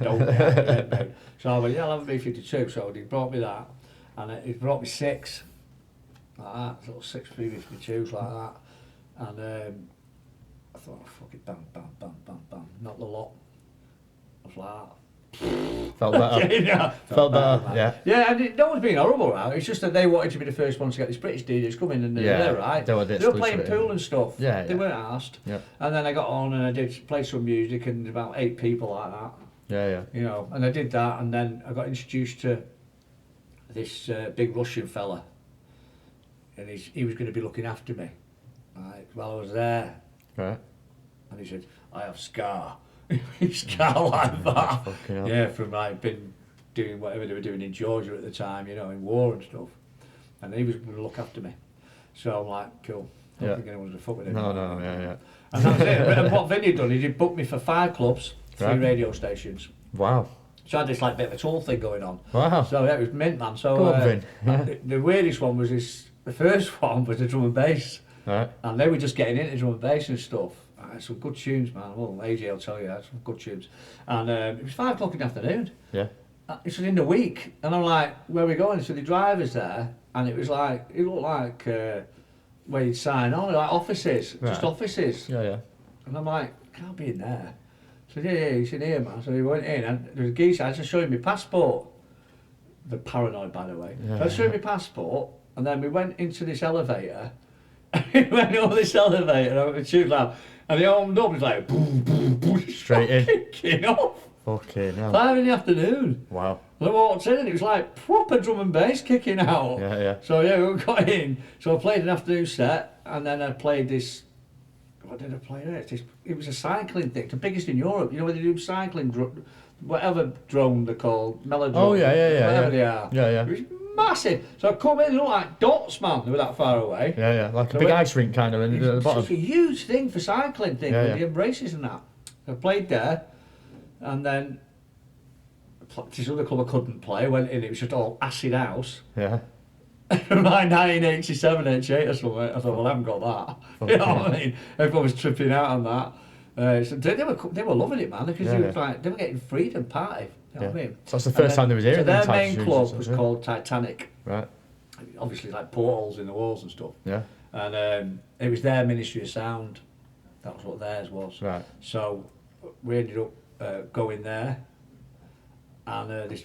don't get So I went, yeah, I'll have a B52. So he brought me that, and he brought me 6 like that, little 6 B52s like that, and I thought, oh, fuck it, bam, bam, bam, bam, bam, not the lot. I was like that. Felt better. Yeah, Felt better. Yeah. Yeah, and no one's being horrible now. It's just that they wanted to be the first ones to get these British DJs coming, and they're right. They were playing pool and stuff. Yeah, they weren't asked. Yeah. And then I got on and I did play some music, and about 8 people like that. Yeah. You know, and I did that, and then I got introduced to this big Russian fella, and he was going to be looking after me, right, while I was there. Right. And he said, I have scar. Scar like that. Yeah, from like been doing whatever they were doing in Georgia at the time, you know, in war and stuff. And he was going to look after me. So I'm like, cool. I don't think anyone's going to fuck with him. No, yeah. And that was it. And what Vinny done, he did book me for 5 clubs, 3 radio stations. Wow. So I had this like bit of a tour thing going on. Wow. So yeah, it was mint, man. So Go on, Vin. Yeah. the weirdest one was the first one was the drum and bass. Right. And they were just getting into drum and bass and stuff. Some good tunes, man. Well, AJ will tell you, some good tunes. And it was 5 o'clock in the afternoon. Yeah. It was in the week, and I'm like, where are we going? So the driver's there, and it was like, it looked like where you'd sign on, like offices, just offices. Yeah. And I'm like, can't be in there. So yeah, he's in here, man. So he went in, and there was a geezer, I just showed him my passport. The paranoid, by the way. Yeah. So I showed him my passport, and then we went into this elevator. We went over this elevator, and she was like, and he opened up, it was like, boom, boom, boom, straight in. Kicking off. Fucking hell. 5 in the afternoon. Wow. And I walked in and it was like proper drum and bass kicking out. Yeah. So yeah, we got in. So I played an afternoon set, and then I played this. What did I play next? It was a cycling thing, the biggest in Europe. You know where they do cycling, whatever drone they're called, melodrone. Oh yeah. Whatever they are. Yeah. It was massive. So I come in, they look like dots, man. They were that far away. Yeah. Like a big ice rink kind of at the bottom. It's a huge thing for cycling thing with the embraces and that. So I played there, and then this other club I couldn't play. Went in, it was just all acid house. Yeah. From like 1987, 88 or something. I thought, well, I haven't got that. Okay. You know what I mean? Everyone was tripping out on that. So they were loving it, man, because they were getting freedom party. You know what I mean? So that's the first time they was here. So their main club was called Titanic. Right. Obviously, like portholes in the walls and stuff. Yeah. And it was their Ministry of Sound. That was what theirs was. Right. So we ended up going there, and they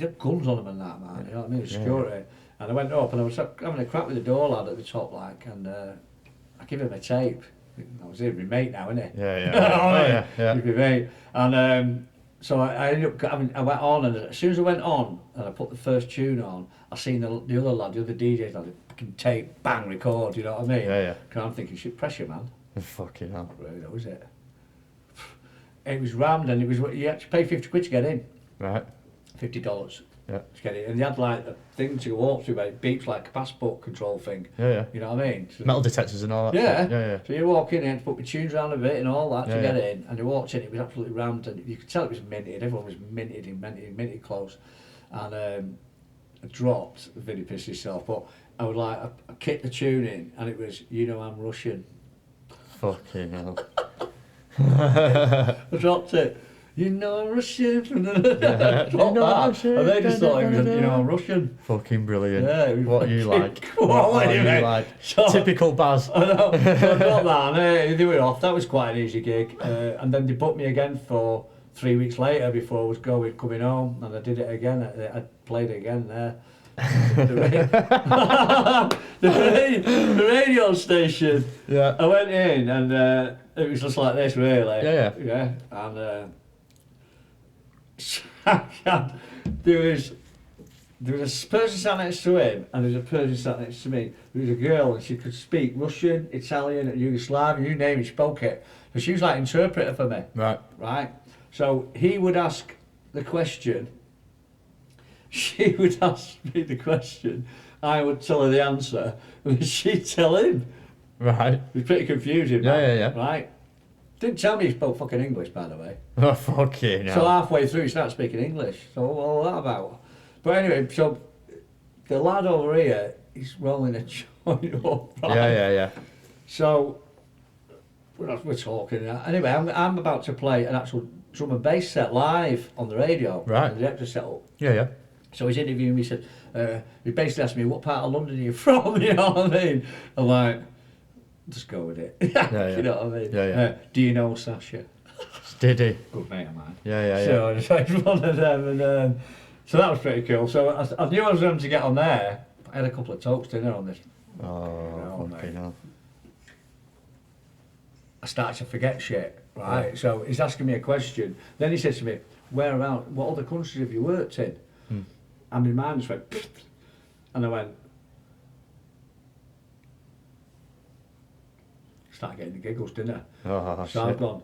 had guns on them and that, man. You know what I mean? Security. And I went up and I was having a crack with the door lad at the top, like, and I give him a tape. I was here with my mate now, innit? Yeah. Yeah. With my mate. And so I ended up I went on, and as soon as I went on and I put the first tune on, I seen the other lad, the other DJs, like, fucking tape, bang, record, you know what I mean? Yeah. Because I'm thinking, shit, pressure, man. Fucking hell. Not really, though, was it? It was rammed, and you had to pay 50 quid to get in. Right. $50. Yeah. To get it. And they had like a thing to walk through where it beeps like a passport control thing. Yeah. You know what I mean? So, Metal detectors and all that. Yeah. So you walk in and put my tunes around a bit and all that to get in. And you walked in, it was absolutely rammed, and you could tell it was minted. Everyone was minted close. And I dropped, Vinny pissed himself, but I would like, I kicked the tune in, and it was, you know I'm Russian. Fucking hell. I dropped it. You know I'm Russian. Yeah. You know I'm Russian. And they just thought he was, I'm Russian. Fucking brilliant. Yeah, what are you like? What are you like? So, Typical Baz. I know. So I got that, and they were off. That was quite an easy gig. And then they booked me again for 3 weeks later before I was coming home, and I did it again. I played it again there. The radio station. Yeah. I went in and it was just like this, really. Yeah. And there was a person sat next to him, and there was a person sat next to me. There was a girl, and she could speak Russian, Italian, Yugoslavian, you name it, she spoke it. So she was like interpreter for me. Right. So he would ask the question. She would ask me the question. I would tell her the answer, and she'd tell him. Right. It was pretty confusing. Yeah. Right. Didn't tell me he spoke fucking English, by the way. Oh, fucking hell. So halfway through, he started speaking English. So what all that about? But anyway, so the lad over here, he's rolling a joint up. Right? Yeah. So we're talking. Anyway, I'm about to play an actual drum and bass set live on the radio. Right. The extra setup. Yeah. So he's interviewing me. He said, he basically asked me, what part of London are you from? You know what I mean? I'm like, just go with it. Yeah. You know what I mean? Yeah. Do you know Sasha? Did he? Good mate of mine. Yeah. So it's one of them, and so that was pretty cool. So I knew I was going to get on there. I had a couple of talks, didn't I, on this? Oh, fucking hell. I started to forget shit, right? Yeah. So he's asking me a question. Then he says to me, what other countries have you worked in? And my mind just went, pfft. And I went, started getting the giggles, didn't I? Oh, so I've gone,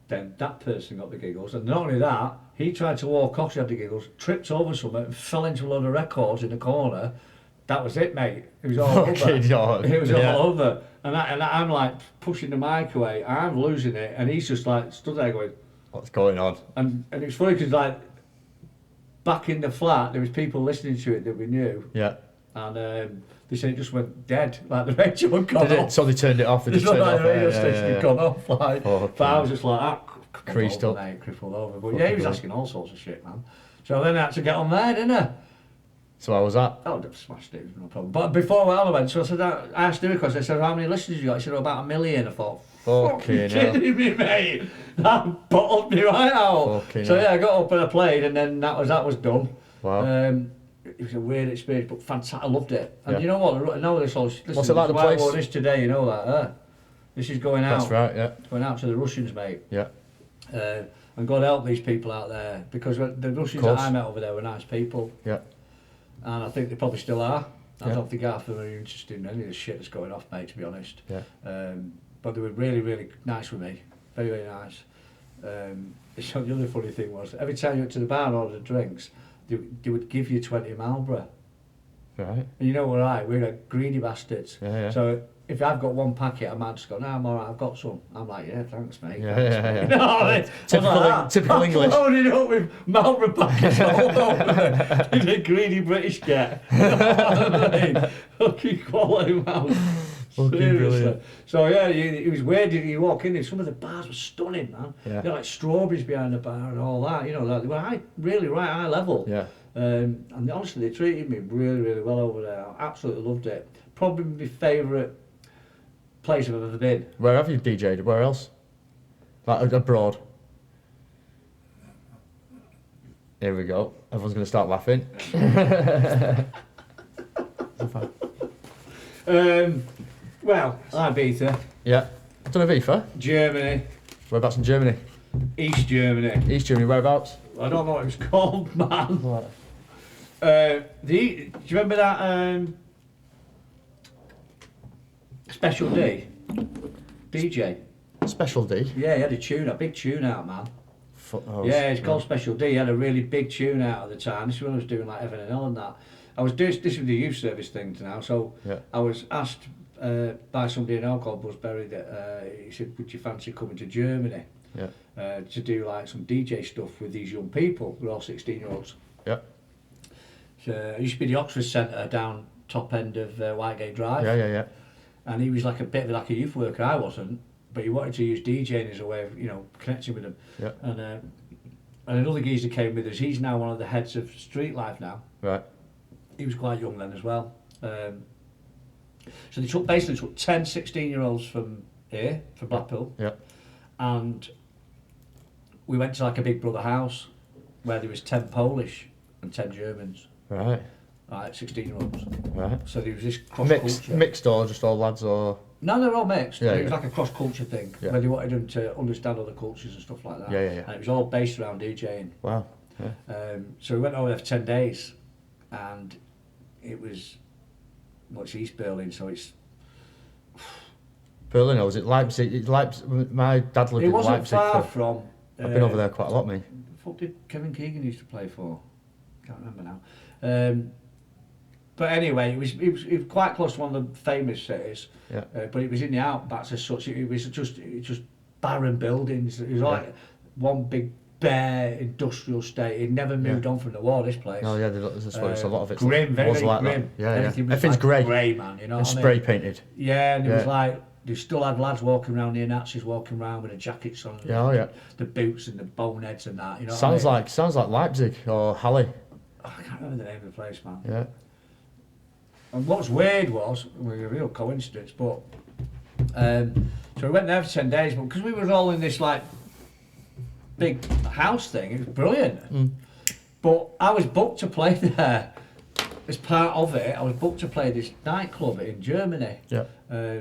then that person got the giggles. And not only that, he tried to walk off, he had the giggles, tripped over something, and fell into a load of records in the corner. That was it, mate. It was all over. It was all over. And I'm like pushing the mic away. I'm losing it. And he's just like stood there going, what's going on? And it was funny because like back in the flat, there was people listening to it that we knew. Yeah. And they said it just went dead. Like the radio had gone off. So they turned it off. It's not like the radio station had gone off. Like, but I was just like, creased up. Mate, crippled over. But yeah, he was asking all sorts of shit, man. So then I had to get on there, didn't I? So how was that? Oh, I smashed it, no problem. But before I went, so I said, I asked him a question. I said, how many listeners you got? He said, about 1 million. I thought, fucking kidding me, mate? That bottled me right out. So yeah, I got up and I played, and then that was done. Wow. It was a weird experience, but fantastic. I loved it. And you know what? I know this all. What's it like the place? This today, you know that. This is going out. That's right. Yeah. It's going out to the Russians, mate. Yeah. And God help these people out there, because the Russians that I met over there were nice people. Yeah. And I think they probably still are. I don't think half of them are interested in any of the shit that's going off, mate, to be honest. Yeah. But they were really, really nice with me. Very, very nice. So the other funny thing was, every time you went to the bar and ordered drinks, they would give you 20 Marlboro. Right. And you know we're right, we're like greedy bastards. Yeah. So if I've got one packet, I might just go, no, I'm alright, I've got some. I'm like, yeah, thanks, mate. Yeah. No, typical English. I'm loaded up with Marlboro packets all over. He's a greedy British cat. You know what I mean? Fucking quality, man. Seriously. So yeah, it was weird. You walk in, and some of the bars were stunning, man. Yeah. They're like strawberries behind the bar and all that. You know, they were really high level. Yeah. And honestly, they treated me really, really well over there. I absolutely loved it. Probably my favourite place I've ever been. Where have you DJ'd? Where else? Like abroad? Here we go. Everyone's going to start laughing. Well, Ibiza. Yeah. Done a FIFA? Germany. Whereabouts in Germany? East Germany. East Germany, whereabouts? I don't know what it was called, man. What? Do you remember that Special D? DJ. Special D? Yeah, he had a big tune out, man. Yeah, it's called Special D. He had a really big tune out at the time. This is when I was doing like Heaven and Hell and that. I was doing this with the youth service thing now, so I was asked by somebody in called Buzzberry that he said, would you fancy coming to Germany to do like some DJ stuff with these young people? We're all 16-year-olds. Yeah. So it used to be the Oxford Centre down top end of Whitegate Drive. Yeah. And he was like a bit of like a youth worker. I wasn't. but he wanted to use DJing as a way of, you know, connecting with them. Yeah. And another geezer came with us. He's now one of the heads of Street Life now. Right. He was quite young then as well. So they basically took 10 16-year-olds from here, from Blackpool. Yeah. And we went to like a Big Brother house where there was 10 Polish and 10 Germans. Right. Like 16-year-olds. Right. So there was this cross-culture. Mixed or just all lads or? No, they're all mixed. Yeah, It was like a cross-culture thing Yeah. where they wanted them to understand other cultures and stuff like that. Yeah. And it was all based around DJing. Wow. Yeah. So we went over there for 10 days and it was, well, it's East Berlin, so it's... Berlin, or was it Leipzig? Leipzig. My dad lived It in wasn't Leipzig. far from... I've been over there quite a lot, me. What did Kevin Keegan used to play for? Can't remember now. But anyway, it was quite close to one of the famous cities. Yeah. But it was in the outbacks as such. It was just barren buildings. It was like one big bare industrial state. It never moved on from the war. This place. Oh yeah, there's a lot of it. Grim, very, very like grim. That. Yeah, Everything was Everything's like grey. man. You know, And what I spray mean? painted. Yeah, and it was like they still had lads walking around, neo-Nazis walking around with the jackets on. The boots and the boneheads and that. You know. Sounds like Leipzig or Halle. Oh, I can't remember the name of the place, man. Yeah. And what's weird was, a real coincidence, but so we went there for 10 days, but because we were all in this like big house thing, it was brilliant. But I was booked to play there as part of it. I was booked to play this nightclub in Germany. Yeah.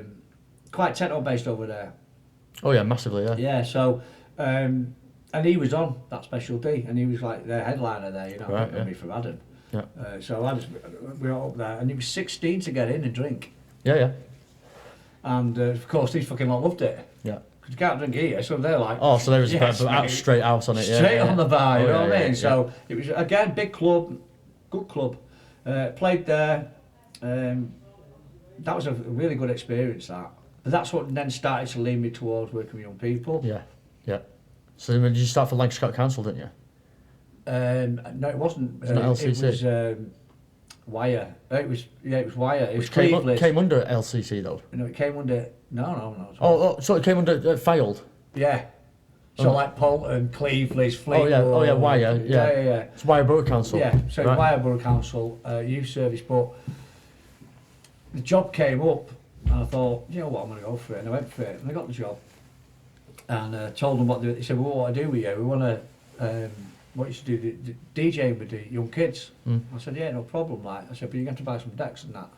Quite techno based over there. Oh yeah, massively. Yeah. Yeah. So, and he was on that special D, and he was like the headliner there. You know, Right, me from Adam. Yeah. So we were up there, and it was 16 to get in and drink. Yeah. And of course, these fucking lot loved it. Yeah. Because you can't drink here, so they're like... Oh, so there was yes, straight out on it. Straight on the bar, you know what I mean? Yeah. So it was, again, big club, good club. Played there. That was a really good experience, that. But that's what then started to lead me towards working with young people. Yeah. So then did you start for Lancashire Council, didn't you? No, it wasn't. It's not LCC. It was Wire. It was Wire. It was Which came Cleveland. under LCC though. No, it came under. No. So it came under failed. Yeah. So like Polton, Cleveland, Fleetwood. Oh yeah, Wire. Yeah. It's Wire Borough Council. Yeah. So Wire Borough Council youth service, but the job came up, and I thought, you know what, I'm going to go for it, and I went for it, and I got the job, and told them what they said. Well, what do I do with you? We want to. What you should do, the DJing with the young kids. I said, yeah, no problem. Like I said, but you're going to have to buy some decks and that.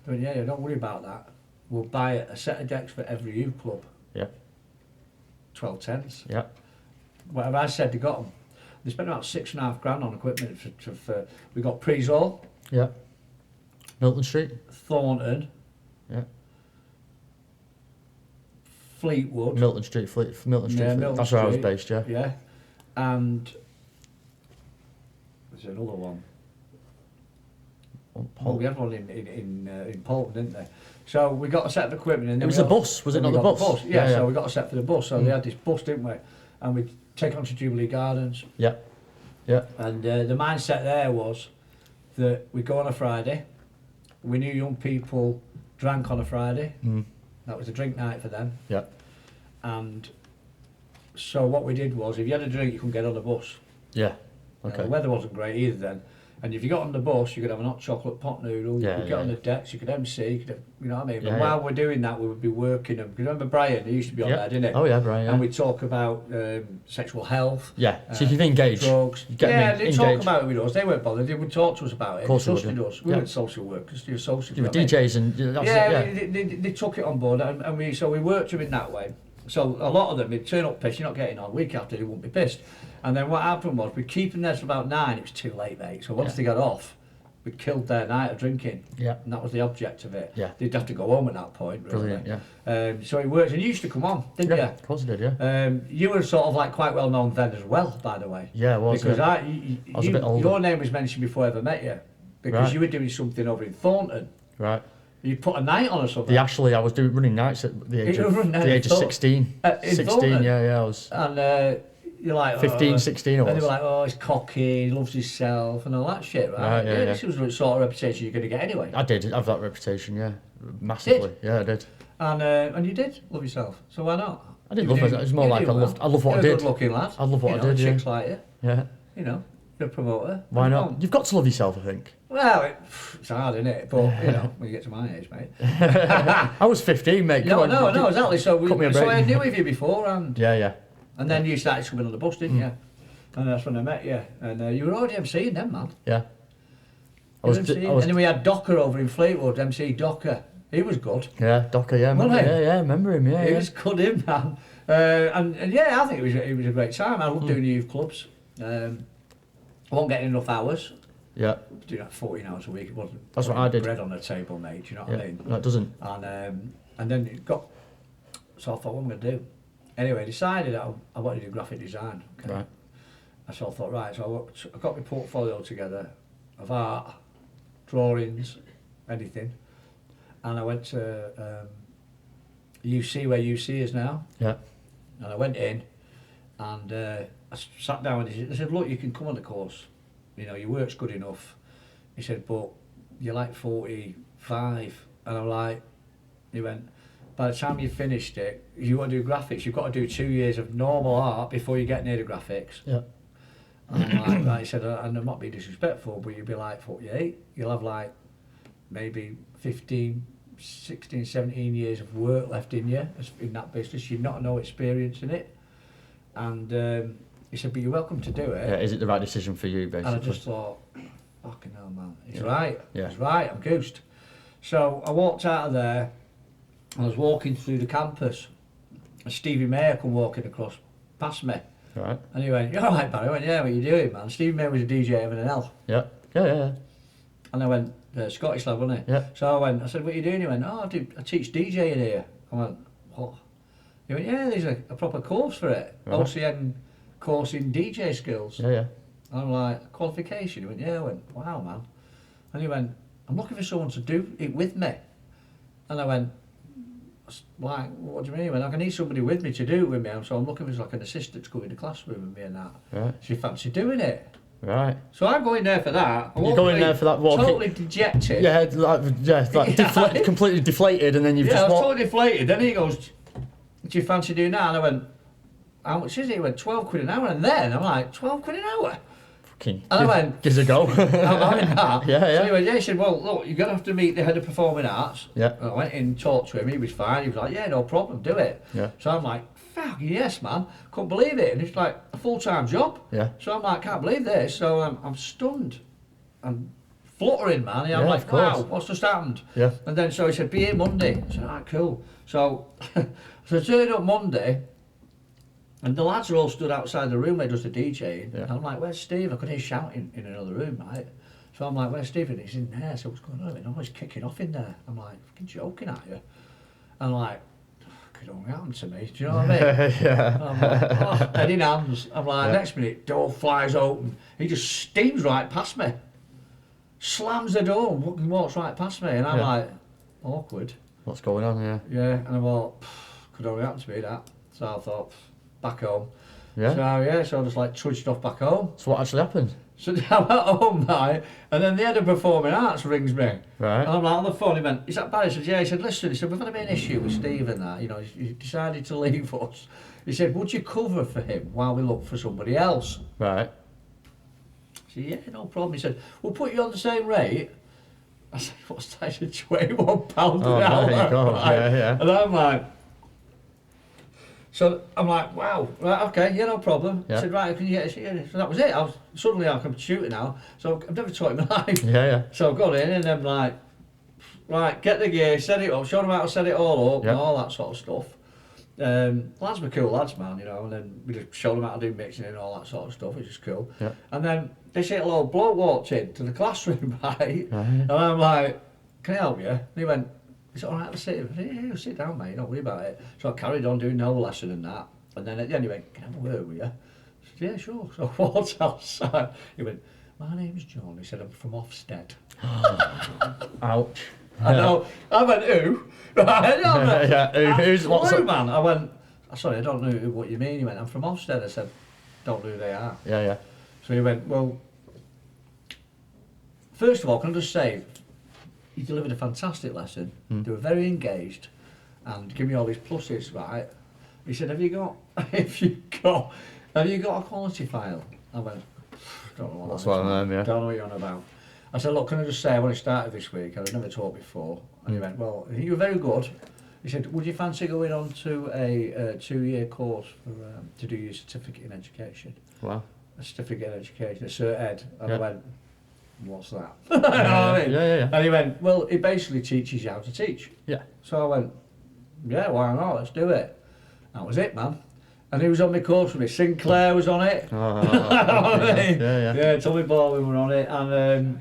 They went, yeah, don't worry about that. We'll buy a set of decks for every youth club. Yeah. 12 tents. Yeah. Whatever I said, they got them. They spent about $6.5 grand on equipment. For we got Prezol. Yeah. Milton Street. Thornton. Yeah. Fleetwood. Milton Street. Milton Street. Yeah, Milton That's where I was Street. based. Yeah. Yeah. And there's another one. Well, we had one in Polton, didn't they? So we got a set of equipment, and then It was a bus, was it not the bus? Yeah, so we got a set for the bus. So they had this bus, didn't we? And we take it on to Jubilee Gardens. Yeah. Yeah. And the mindset there was that we go on a Friday. We knew young people drank on a Friday. That was a drink night for them. Yeah. And so what we did was, if you had a drink, you couldn't get on the bus. Yeah. Okay. The weather wasn't great either then. And if you got on the bus, you could have an hot chocolate pot noodle, you could get on the decks, you could MC, you could have, you know what I mean? But while we're doing that, we would be working them. Because remember Brian, he used to be on there, didn't he? Oh yeah, Brian, And we'd talk about sexual health. Yeah, so you can engage. Drugs. They'd talk about it with us. They weren't bothered. They would talk to us about it. Of course they trusted us. We weren't social workers, they were social. You were DJs and... They took it on board, and we worked them in that way. So a lot of them, they'd turn up pissed, you're not getting on. A week after, they wouldn't be pissed. And then what happened was, we'd keep them there till about 9, it was too late, mate. So once they got off, we'd killed their night of drinking. Yeah. And that was the object of it. Yeah. They'd have to go home at that point, really. Brilliant, yeah. So it worked, and you used to come on, didn't you? Of course I did, yeah. You were sort of like quite well known then as well, by the way. Yeah, I was. Because I was a bit older. Your name was mentioned before I ever met you. Because you were doing something over in Thornton. Right. You put a night on or something. I was running nights at the age of 16. 16, yeah, I was. And you're like 15, 16 I was. And they were like, oh, he's cocky, he loves himself, and all that shit, right? Yeah. This was the sort of reputation you're going to get anyway. I did have that reputation, yeah, massively. Yeah, I did. And you did love yourself, so why not? I didn't love myself. It was more like I love what I did. You're a good-looking lad. I love what I did. Chicks like you. Yeah. You know, you're a promoter. Why not? You've got to love yourself, I think. Well, it's hard, isn't it? But you know, when you get to my age, mate. I was 15, mate. No, exactly. So I knew of you before, and yeah. And then you started coming on the bus, didn't you? And that's when I met you. And you were already MCing then, man. Yeah. And then we had Docker over in Fleetwood, MC Docker. He was good. Yeah, Docker, yeah. Remember him, yeah. He was good, him, man. And yeah, I think it was a great time. I loved doing youth clubs. I wasn't getting enough hours. Yeah. Doing like 14 hours a week. It wasn't. That's what I did. Bread on the table, mate. Do you know what I mean? No, it doesn't. And then it got. So I thought, what am I going to do? Anyway, I decided I wanted to do graphic design. Okay? Right. So I thought, right. So I got my portfolio together of art, drawings, anything, and I went to UC, where UC is now. Yeah. And I went in, and I sat down and he said, look, you can come on the course. You know, your work's good enough. He said, but you're like 45. And I'm like, he went, by the time you finished it, if you want to do graphics, you've got to do 2 years of normal art before you get near the graphics. Yeah. And I'm like, right, he said, and I'm not being disrespectful, but you'll be like 48. You'll have like maybe 15, 16, 17 years of work left in you in that business. You've not no experience in it. And he said, but you're welcome to do it. Yeah, is it the right decision for you, basically? And I just thought, fucking hell, man. He's right. Yeah. He's right. I'm goosed. So I walked out of there, and I was walking through the campus, and Stevie Mayer come walking across past me. Right. And he went, you're all right, Barry. I went, yeah, what are you doing, man? Stevie Mayer was a DJ at M&L. Yeah. Yeah. And I went, Scottish lad, wasn't he? Yeah. So I said, what are you doing? He went, oh, I teach DJing here. I went, what? He went, yeah, there's a proper course for it. Right. OCN course in DJ skills. Yeah. And I'm like, qualification? He went, yeah. I went, wow, man. And he went, I'm looking for someone to do it with me. And I went, like, what do you mean? He went, I need somebody with me to do it with me. So I'm looking for like an assistant to go in the classroom with me and that. Right. So you fancy doing it? Right. So I'm going there for that. You're going there for that walk. Totally dejected. Yeah, like completely deflated, and then you've just I was totally deflated. Then he goes, do you fancy doing that? And I went, how much is it? He went, 12 quid an hour. And then I'm like, 12 quid an hour? Fucking. And I went, give it a go. I'm having that. Yeah. So he went, yeah, he said, well, look, you're going to have to meet the head of performing arts. Yeah. And I went in and talked to him. He was fine. He was like, yeah, no problem, do it. Yeah. So I'm like, fuck yes, man. Couldn't believe it. And it's like a full-time job. Yeah. So I'm like, can't believe this. So I'm stunned. I'm fluttering, man. And I'm like, wow, what's just happened? Yeah. And then so he said, be here Monday. I said, all right, cool. So, so I turned up Monday, and the lads are all stood outside the room where he does the DJing. Yeah. And I'm like, where's Steve? I could hear shouting in another room, right? So I'm like, where's Steve? And he's in there. So what's going on? And he's kicking off in there. I'm like, fucking joking at you. And I'm like, it don't happen to me. Do you know what I mean? Yeah. And I'm like, oh, head in hands. I'm like, next minute, door flies open. He just steams right past me. Slams the door and walks right past me. And I'm like, awkward. What's going on here? Yeah. And I'm like, could only happen to me, that. So I thought, back home. Yeah. So I just like trudged off back home. So what actually happened? So I'm at home, right? And then the head of performing arts rings me. Right. And I'm like on the phone. He went, is that Barry? I said, yeah. He said, listen. He said, we've had a bit of an issue with Steve and that. You know, he decided to leave us. He said, would you cover for him while we look for somebody else? Right. I said, yeah, no problem. He said, we'll put you on the same rate. I said, what's that? He said, £21 an hour. There you go. Right? Yeah. And I'm like, so I'm like, wow, right, okay, yeah, no problem. Yeah. I said, right, can you get us here? So that was it. Suddenly I could shoot now. So I've never taught him in my life. Yeah. So I got in and then like, right, get the gear, set it up, show them how to set it all up and all that sort of stuff. Lads were cool lads, man, you know, and then we just showed them how to do mixing and all that sort of stuff, which is cool. Yeah. And then this little old bloke walked into the classroom, right? And I'm like, can I help you? And he went, is it all right to sit? I said, yeah, sit down, mate, don't worry about it. So I carried on doing no lesson and that. And then at the end he went, can I have a word with you? I said, yeah, sure. So I walked outside. He went, my name's John. He said, I'm from Ofsted. Ouch. I know. I went, who? Right, who's what's up, man? I went, sorry, I don't know what you mean. He went, I'm from Ofsted. I said, don't know who they are. Yeah. So he went, well, first of all, can I just say, he delivered a fantastic lesson. They were very engaged, and give me all these pluses, right? He said, have you got a quality file? I went, don't know what That's that is, what I mean, yeah. Don't know what you're on about. I said, look, can I just say, when I started this week, I'd never taught before. And he went, well, you're very good. He said, would you fancy going on to a 2-year course to do your certificate in education? Wow. A certificate in education, a Cert Ed. And I went, what's that? Yeah, you know what I mean? yeah. And he went, well, it basically teaches you how to teach. Yeah. So I went, yeah, why not? Let's do it. That was it, man. And he was on my course with me. Sinclair was on it. Yeah, Tommy Baldwin were on it. And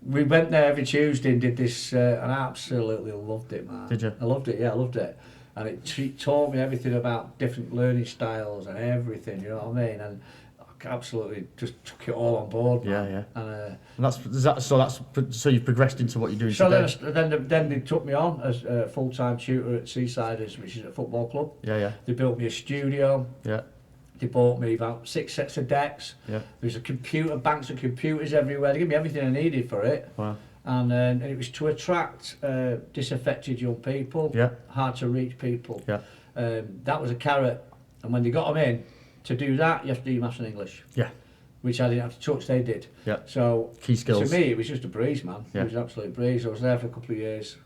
we went there every Tuesday and did this, and I absolutely loved it, man. Did you? I loved it, yeah, I loved it. And it taught me everything about different learning styles and everything, you know what I mean? And I absolutely just took it all on board, man. Yeah. And so you've progressed into what you're doing today? So then they took me on as a full-time tutor at Seasiders, which is a football club. Yeah. They built me a studio. Yeah. They bought me about 6 sets of decks. Yeah. There's banks of computers everywhere. They gave me everything I needed for it. Wow. And it was to attract disaffected young people, hard to reach people. Yeah. That was a carrot. And when they got them in, to do that, you have to do maths and English. Yeah. Which I didn't have to touch, they did. Yeah. So key skills. to me, it was just a breeze, man. Yeah. It was an absolute breeze. I was there for a couple of years.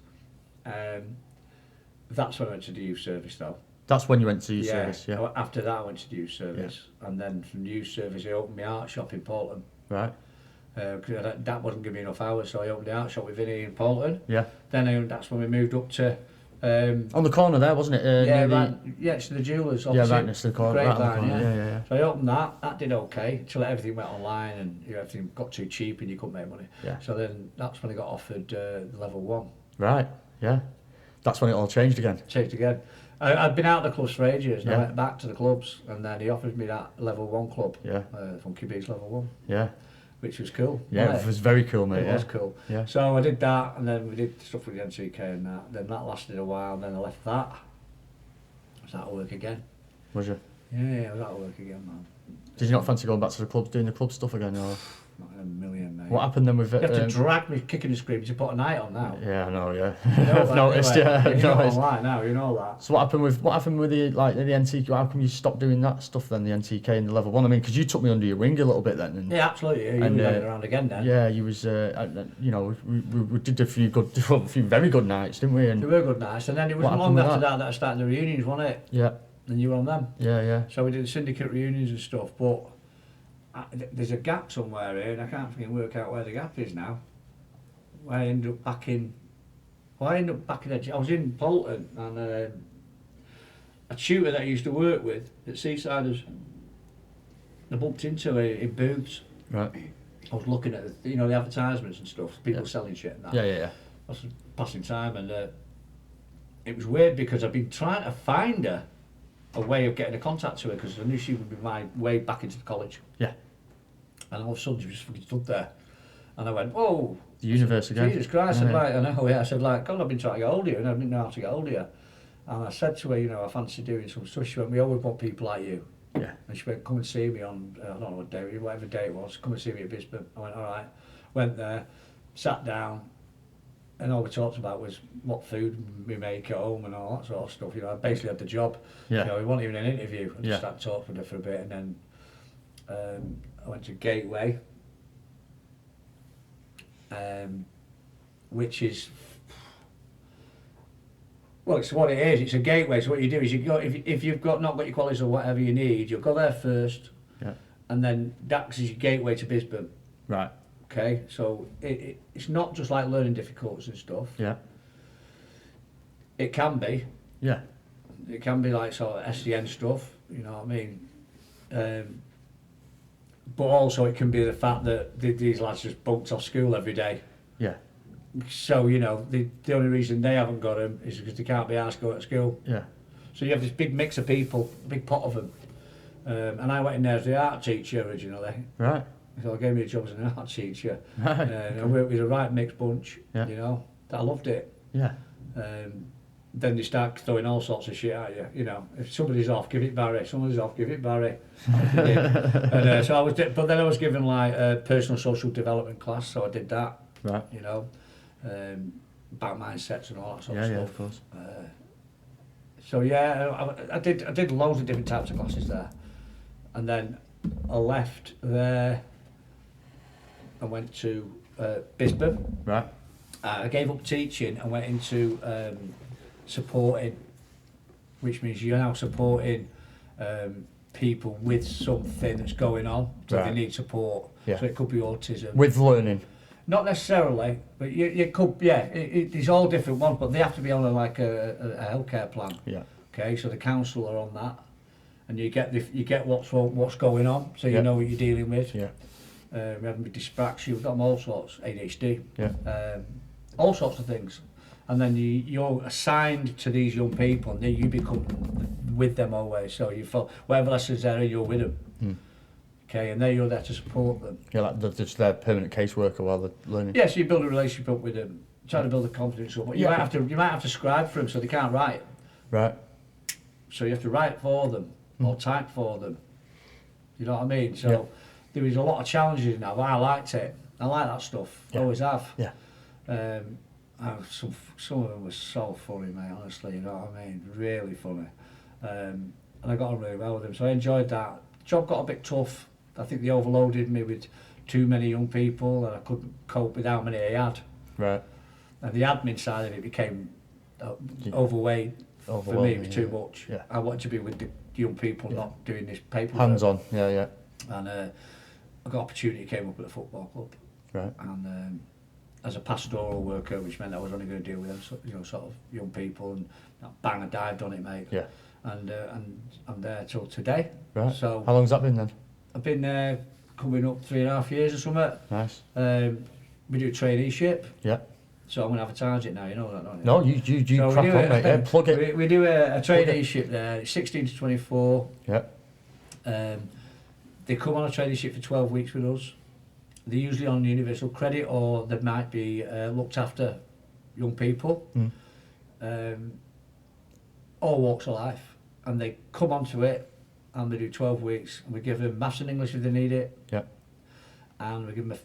That's when I went to the youth service, though. That's when you went to youth service, yeah. After that, I went to the youth service. And then from the youth service, I opened my art shop in Portland. Right. Because that wasn't giving me enough hours, so I opened the art shop with Vinny in Portland. Yeah. Then that's when we moved up to... on the corner there, wasn't it? It's the jewellers. Yeah, right next to the corner. Right on the corner. Yeah. So I opened that. That did okay until everything went online and everything got too cheap and you couldn't make money. Yeah. So then that's when I got offered level 1. Right. Yeah. That's when it all changed again. Changed again. I'd been out of the clubs for ages, and I went back to the clubs, and then he offered me that level 1 club. Yeah. Funki B's level 1. Yeah. Which was cool. Yeah, it was very cool, mate. It was cool. Yeah. So I did that, and then we did stuff with the NCK and that. Then that lasted a while, and then I left that. I was out of work again. Was you? Yeah, I was out of work again, man. Did you not fancy going back to the clubs, doing the club stuff again? Or? Not in a million, mate. What happened then with it? You have to drag me kicking and screaming to put a night on now. Yeah, I know, yeah. You know I've noticed, anyway. yeah. You're not online now, you know that. So what happened with the NTK? How come you stopped doing that stuff then, the NTK and the level 1? I mean, because you took me under your wing a little bit then. And, yeah, absolutely. Yeah, you were running around again then. Yeah, you was. We did a few very good nights, didn't we? And they were good nights, and then it was long after that I started the reunions, wasn't it? Yeah. And you were on them. Yeah. So we did syndicate reunions and stuff, but there's a gap somewhere here, and I can't fucking work out where the gap is now. I ended up back in. I was in Bolton, and a tutor that I used to work with at Seasiders, I bumped into her in booths. Right. I was looking at the advertisements and stuff, people selling shit and that. Yeah. I was passing time, and it was weird because I've been trying to find her a way of getting a contact to her because I knew she would be my way back into the college. Yeah. And all of a sudden she just fucking stood there, and I went, "Whoa!" The universe again. Jesus Christ! I know. Yeah, I said, "God, I've been trying to get hold of you, and I didn't know how to get hold of you." And I said to her, I fancy doing some stuff. She went, "We always want people like you." Yeah. And she went, "Come and see me on I don't know what day, whatever day it was. Come and see me at Bisbee." I went, "All right." Went there, sat down, and all we talked about was what food we make at home and all that sort of stuff. I basically had the job. Yeah. It wasn't even an interview. I just sat talking to her for a bit, and then I went to Gateway, which is. Well, it's what it is. It's a gateway. So what you do is you go if you've not got your qualities or whatever you need, you'll go there first, and then that's your gateway to Bisbee. Right. Okay, so it's not just like learning difficulties and stuff. Yeah. It can be. Yeah. It can be like sort of SDN stuff. You know what I mean? But also it can be the fact that these lads just bunked off school every day. Yeah. So, the only reason they haven't got them is because they can't be asked to go to school. Yeah. So you have this big mix of people, a big pot of them. And I went in there as the art teacher originally. Right. So they gave me a job as an art teacher. Right. I worked with a right mixed bunch, Yeah. I loved it. Yeah. Then they start throwing all sorts of shit at you, If somebody's off, give it Barry. Somebody's off, give it Barry. And so but then I was given like a personal social development class, so I did that. Right. About mindsets and all that sort of stuff. Yeah, of course. So yeah, I did loads of different types of classes there, and then I left there and went to Bisbee. Right. I gave up teaching and went into supporting, which means you're now supporting people with something that's going on, so Right. they need support. Yeah. So it could be autism. With learning. Not necessarily, but you could, yeah, it's all different ones, but they have to be on a healthcare plan. Yeah. Okay, so the counsel are on that, and you get what's going on, so you Yeah. know what you're dealing with. Yeah. We have them with dyspraxia, we've got them all sorts, ADHD, Yeah. all sorts of things, and then you're assigned to these young people, and then you become with them always. So you feel whatever lessons there are, you're with them. Okay, and you're there to support them. Yeah, like just their permanent caseworker while they're learning. Yeah, so you build a relationship up with them, try to build a confidence up. But you Yeah. might have to scribe for them so they can't write. Right. So you have to write for them or type for them. You know what I mean? So there was a lot of challenges in that, but I liked it. I like that stuff. Yeah. Always have. Yeah. Some of them were so funny, mate, honestly, you know what I mean? Really funny. And I got on really well with them, so I enjoyed that. Job got a bit tough. I think they overloaded me with too many young people, and I couldn't cope with how many I had. Right. And the admin side of it became overweight for me. It was too much. Yeah. I wanted to be with the young people, not doing this paperwork. Hands on. Yeah, yeah. And I got opportunity came up at the football club. Right. And as a pastoral worker, which meant I was only going to deal with them, sort of young people, and bang, I dived on it, mate. Yeah. And I'm there till today. Right. So how long's that been then? I've been there coming up 3.5 years or something. Nice. We do a traineeship. Yeah. So I'm going to advertise it now, you know that, don't you? No, you So crack on, mate. Yeah, plug it. We do a traineeship there, 16 to 24. Yeah. They come on a traineeship for 12 weeks with us. They're usually on universal credit, or they might be looked after young people, all walks of life. And they come onto it, and they do 12 weeks, and we give them maths and English if they need it. Yeah. And we give them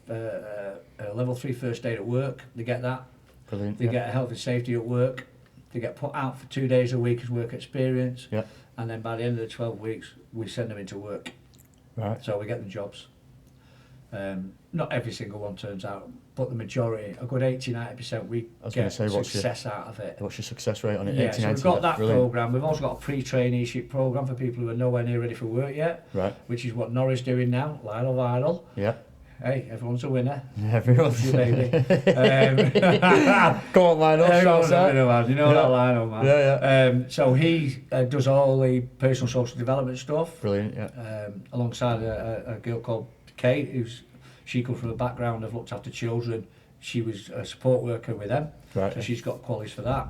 a level 3 first aid at work. They get that. Brilliant. They get a health and safety at work. They get put out for 2 days a week as work experience. Yeah. And then by the end of the 12 weeks, we send them into work. Right. So we get them jobs. Not every single one turns out, but the majority, a good 80-90%, we get success out of it. What's your success rate on it? Yeah, 80, so 90, we've got that brilliant. programme. We've also got a pre-traineeship programme for people who are nowhere near ready for work yet. Right. Which is what Norris doing now, Lionel Viral. Yeah. Hey, everyone's a winner. Everyone's you baby. Go on, Lionel. Everyone's a winner, man. You know that Lionel, man. Yeah, yeah. So he does all the personal social development stuff. Brilliant, yeah. Alongside a girl called Kate, she comes from a background of looked after children. She was a support worker with them, right. So she's got qualities for that.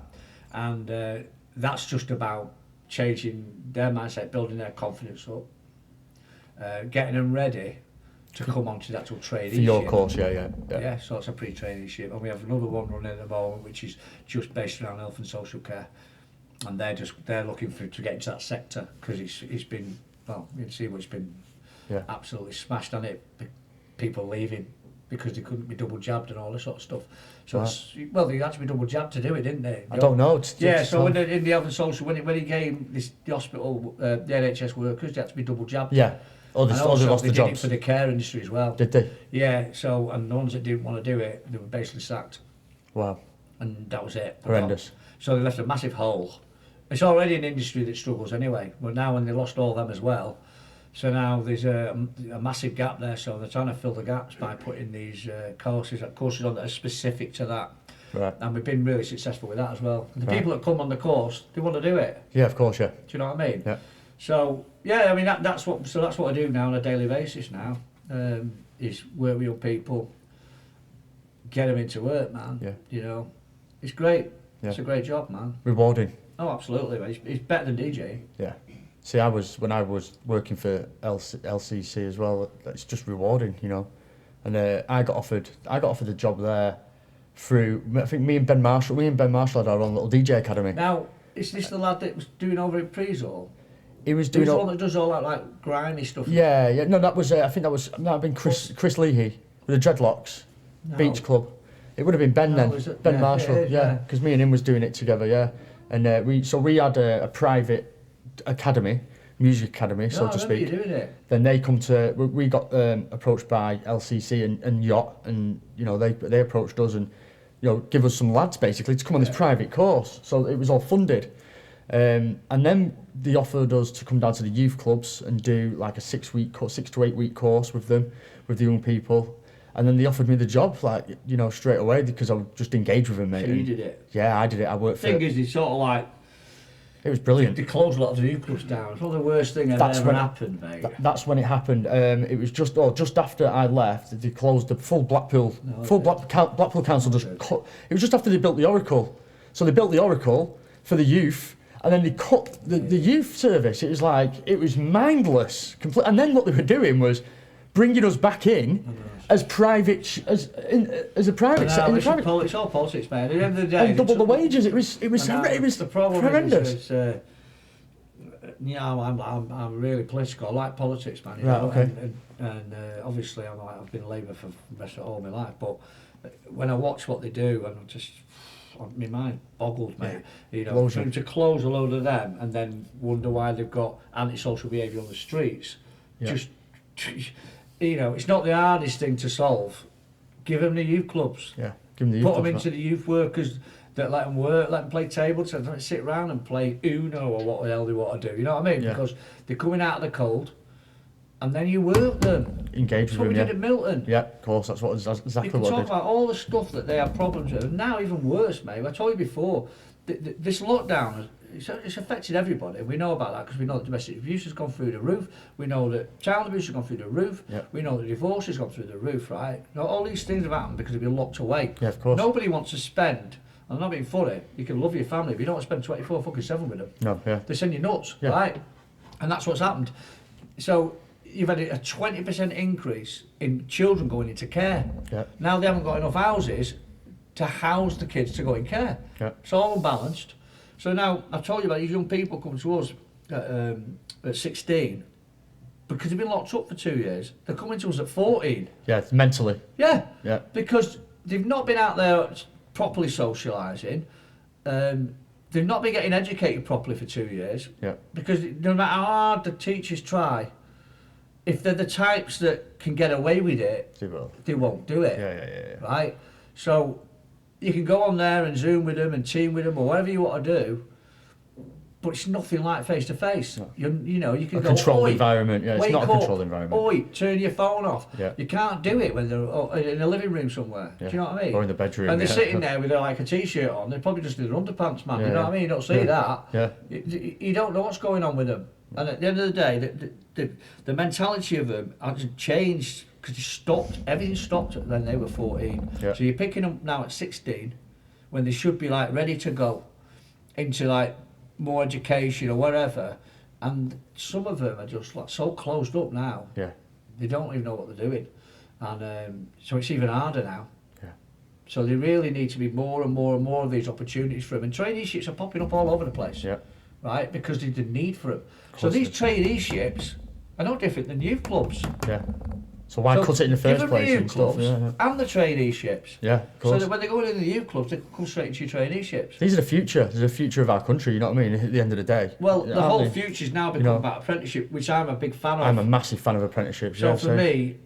And that's just about changing their mindset, building their confidence up, getting them ready to come on to the actual traineeship. For your course, yeah. Yeah, so it's a pre-traineeship. And we have another one running at the moment, which is just based around health and social care. And they're looking to get into that sector, because it's been, well, you can see what's been absolutely smashed on it. People leaving because they couldn't be double jabbed and all this sort of stuff. So they had to be double jabbed to do it, didn't they? I don't know. So in the health and social, when he came, the hospital, the NHS workers, they had to be double jabbed. Yeah. They lost they the did jobs. it for the care industry as well. Did they? Yeah. So and the ones that didn't want to do it, they were basically sacked. Wow. And that was it. Horrendous. So they left a massive hole. It's already an industry that struggles anyway. But now when they lost all them as well. So now there's a massive gap there, so they're trying to fill the gaps by putting these courses on that are specific to that. Right. And we've been really successful with that as well. The people that come on the course, they want to do it. Yeah, of course, yeah. Do you know what I mean? Yeah. So yeah, I mean that's what I do now on a daily basis now. Is work with your people, get them into work, man. Yeah. You know, it's great. Yeah. It's a great job, man. Rewarding. Oh, absolutely, man. It's better than DJing. Yeah. See, when I was working for LCC as well, it's just rewarding, you know. And I got offered a job there through, I think me and Ben Marshall had our own little DJ academy. Now, is this the lad that was doing over in Preesall? He was doing the one that does all that like grimy stuff. Yeah. No, that was I think that would have been Chris Leahy with the dreadlocks, Beach Club. It would have been Ben then, Ben Marshall. Yeah, because me and him was doing it together. Yeah. And we had a private academy, music academy, so to speak. You doing it. Then they come to. We got approached by LCC and Yacht, and they approached us and give us some lads basically to come on this private course. So it was all funded, and then they offered us to come down to the youth clubs and do like a 6 to 8 week course with them, with the young people. And then they offered me the job, straight away because I was just engaged with them, mate. So you did it? Yeah, I did it. I worked for. The thing is, it's sort of like. It was brilliant. They closed a lot of the youth clubs down. It's one of the worst things that ever happened, mate. That's when it happened. It was just after I left, they closed the full Blackpool. Blackpool Council just cut. It was just after they built the Oracle. So they built the Oracle for the youth, and then they cut the youth service. It was mindless. And then what they were doing was bringing us back in as private as a private. It's all politics, man. At the end of the day, and double the wages. It was the problem horrendous. I'm really political. I like politics, man. Right, okay. And obviously, I've been Labour for the rest of all my life. But when I watch what they do, and my mind boggles, mate. For them to close a load of them and then wonder why they've got antisocial behaviour on the streets, it's not the hardest thing to solve. Give them the youth clubs. Yeah, give them the youth Put clubs. them into the youth workers that let them work, let them play table tennis, don't sit around and play Uno or what the hell they want to do. You know what I mean? Yeah. Because they're coming out of the cold, and then you work them. Engage with them. That's what we did at Milton. Yeah, of course. That's exactly what I did. You can talk about all the stuff that they have problems with, and now even worse, mate. I told you before, this lockdown it's affected everybody. We know about that because we know that domestic abuse has gone through the roof. We know that child abuse has gone through the roof. Yep. We know that divorce has gone through the roof, right? Now, all these things have happened because they've been locked away. Yeah, of course. Nobody wants to spend. I'm not being funny. You can love your family, but you don't want to spend 24/7 with them. No, yeah. They send you nuts, Yeah. right? And that's what's happened. So you've had a 20% increase in children going into care. Yeah. Now they haven't got enough houses to house the kids to go in care. Yeah. It's all unbalanced. So now, I've told you about these young people coming to us at 16, because they've been locked up for 2 years. They're coming to us at 14. Yeah, mentally. Yeah. Yeah. Because they've not been out there properly socialising. They've not been getting educated properly for 2 years. Yeah. Because no matter how hard the teachers try, if they're the types that can get away with it, they won't do it. Yeah. Right? So you can go on there and Zoom with them and team with them or whatever you want to do, but it's nothing like face to face. You can go controlled environment. Yeah, it's not a controlled environment. Oi, turn your phone off. Yeah. You can't do it when they're in a living room somewhere. Yeah. Do you know what I mean? Or in the bedroom. And they're sitting there with like a t-shirt on. They're probably just in their underpants, man. Yeah, You know what I mean? You don't see that. Yeah. You don't know what's going on with them. And at the end of the day, the mentality of them has changed because everything stopped when they were 14. Yeah. So you're picking them now at 16 when they should be like ready to go into like more education or whatever. And some of them are just like so closed up now. Yeah. They don't even know what they're doing. And so it's even harder now. Yeah. So they really need to be more and more and more of these opportunities for them. And traineeships are popping up all over the place. Yeah. Right? Because there's the need for them. So these traineeships are no different than youth clubs. Yeah. So why cut it in the first place? Give them the youth clubs and the traineeships. Yeah, of course. So that when they go into the youth clubs, they come straight into your traineeships. These are the future. These are the future of our country, you know what I mean, at the end of the day. Well, the whole future's now become about apprenticeship, which I'm a big fan of. I'm a massive fan of apprenticeships. So for me,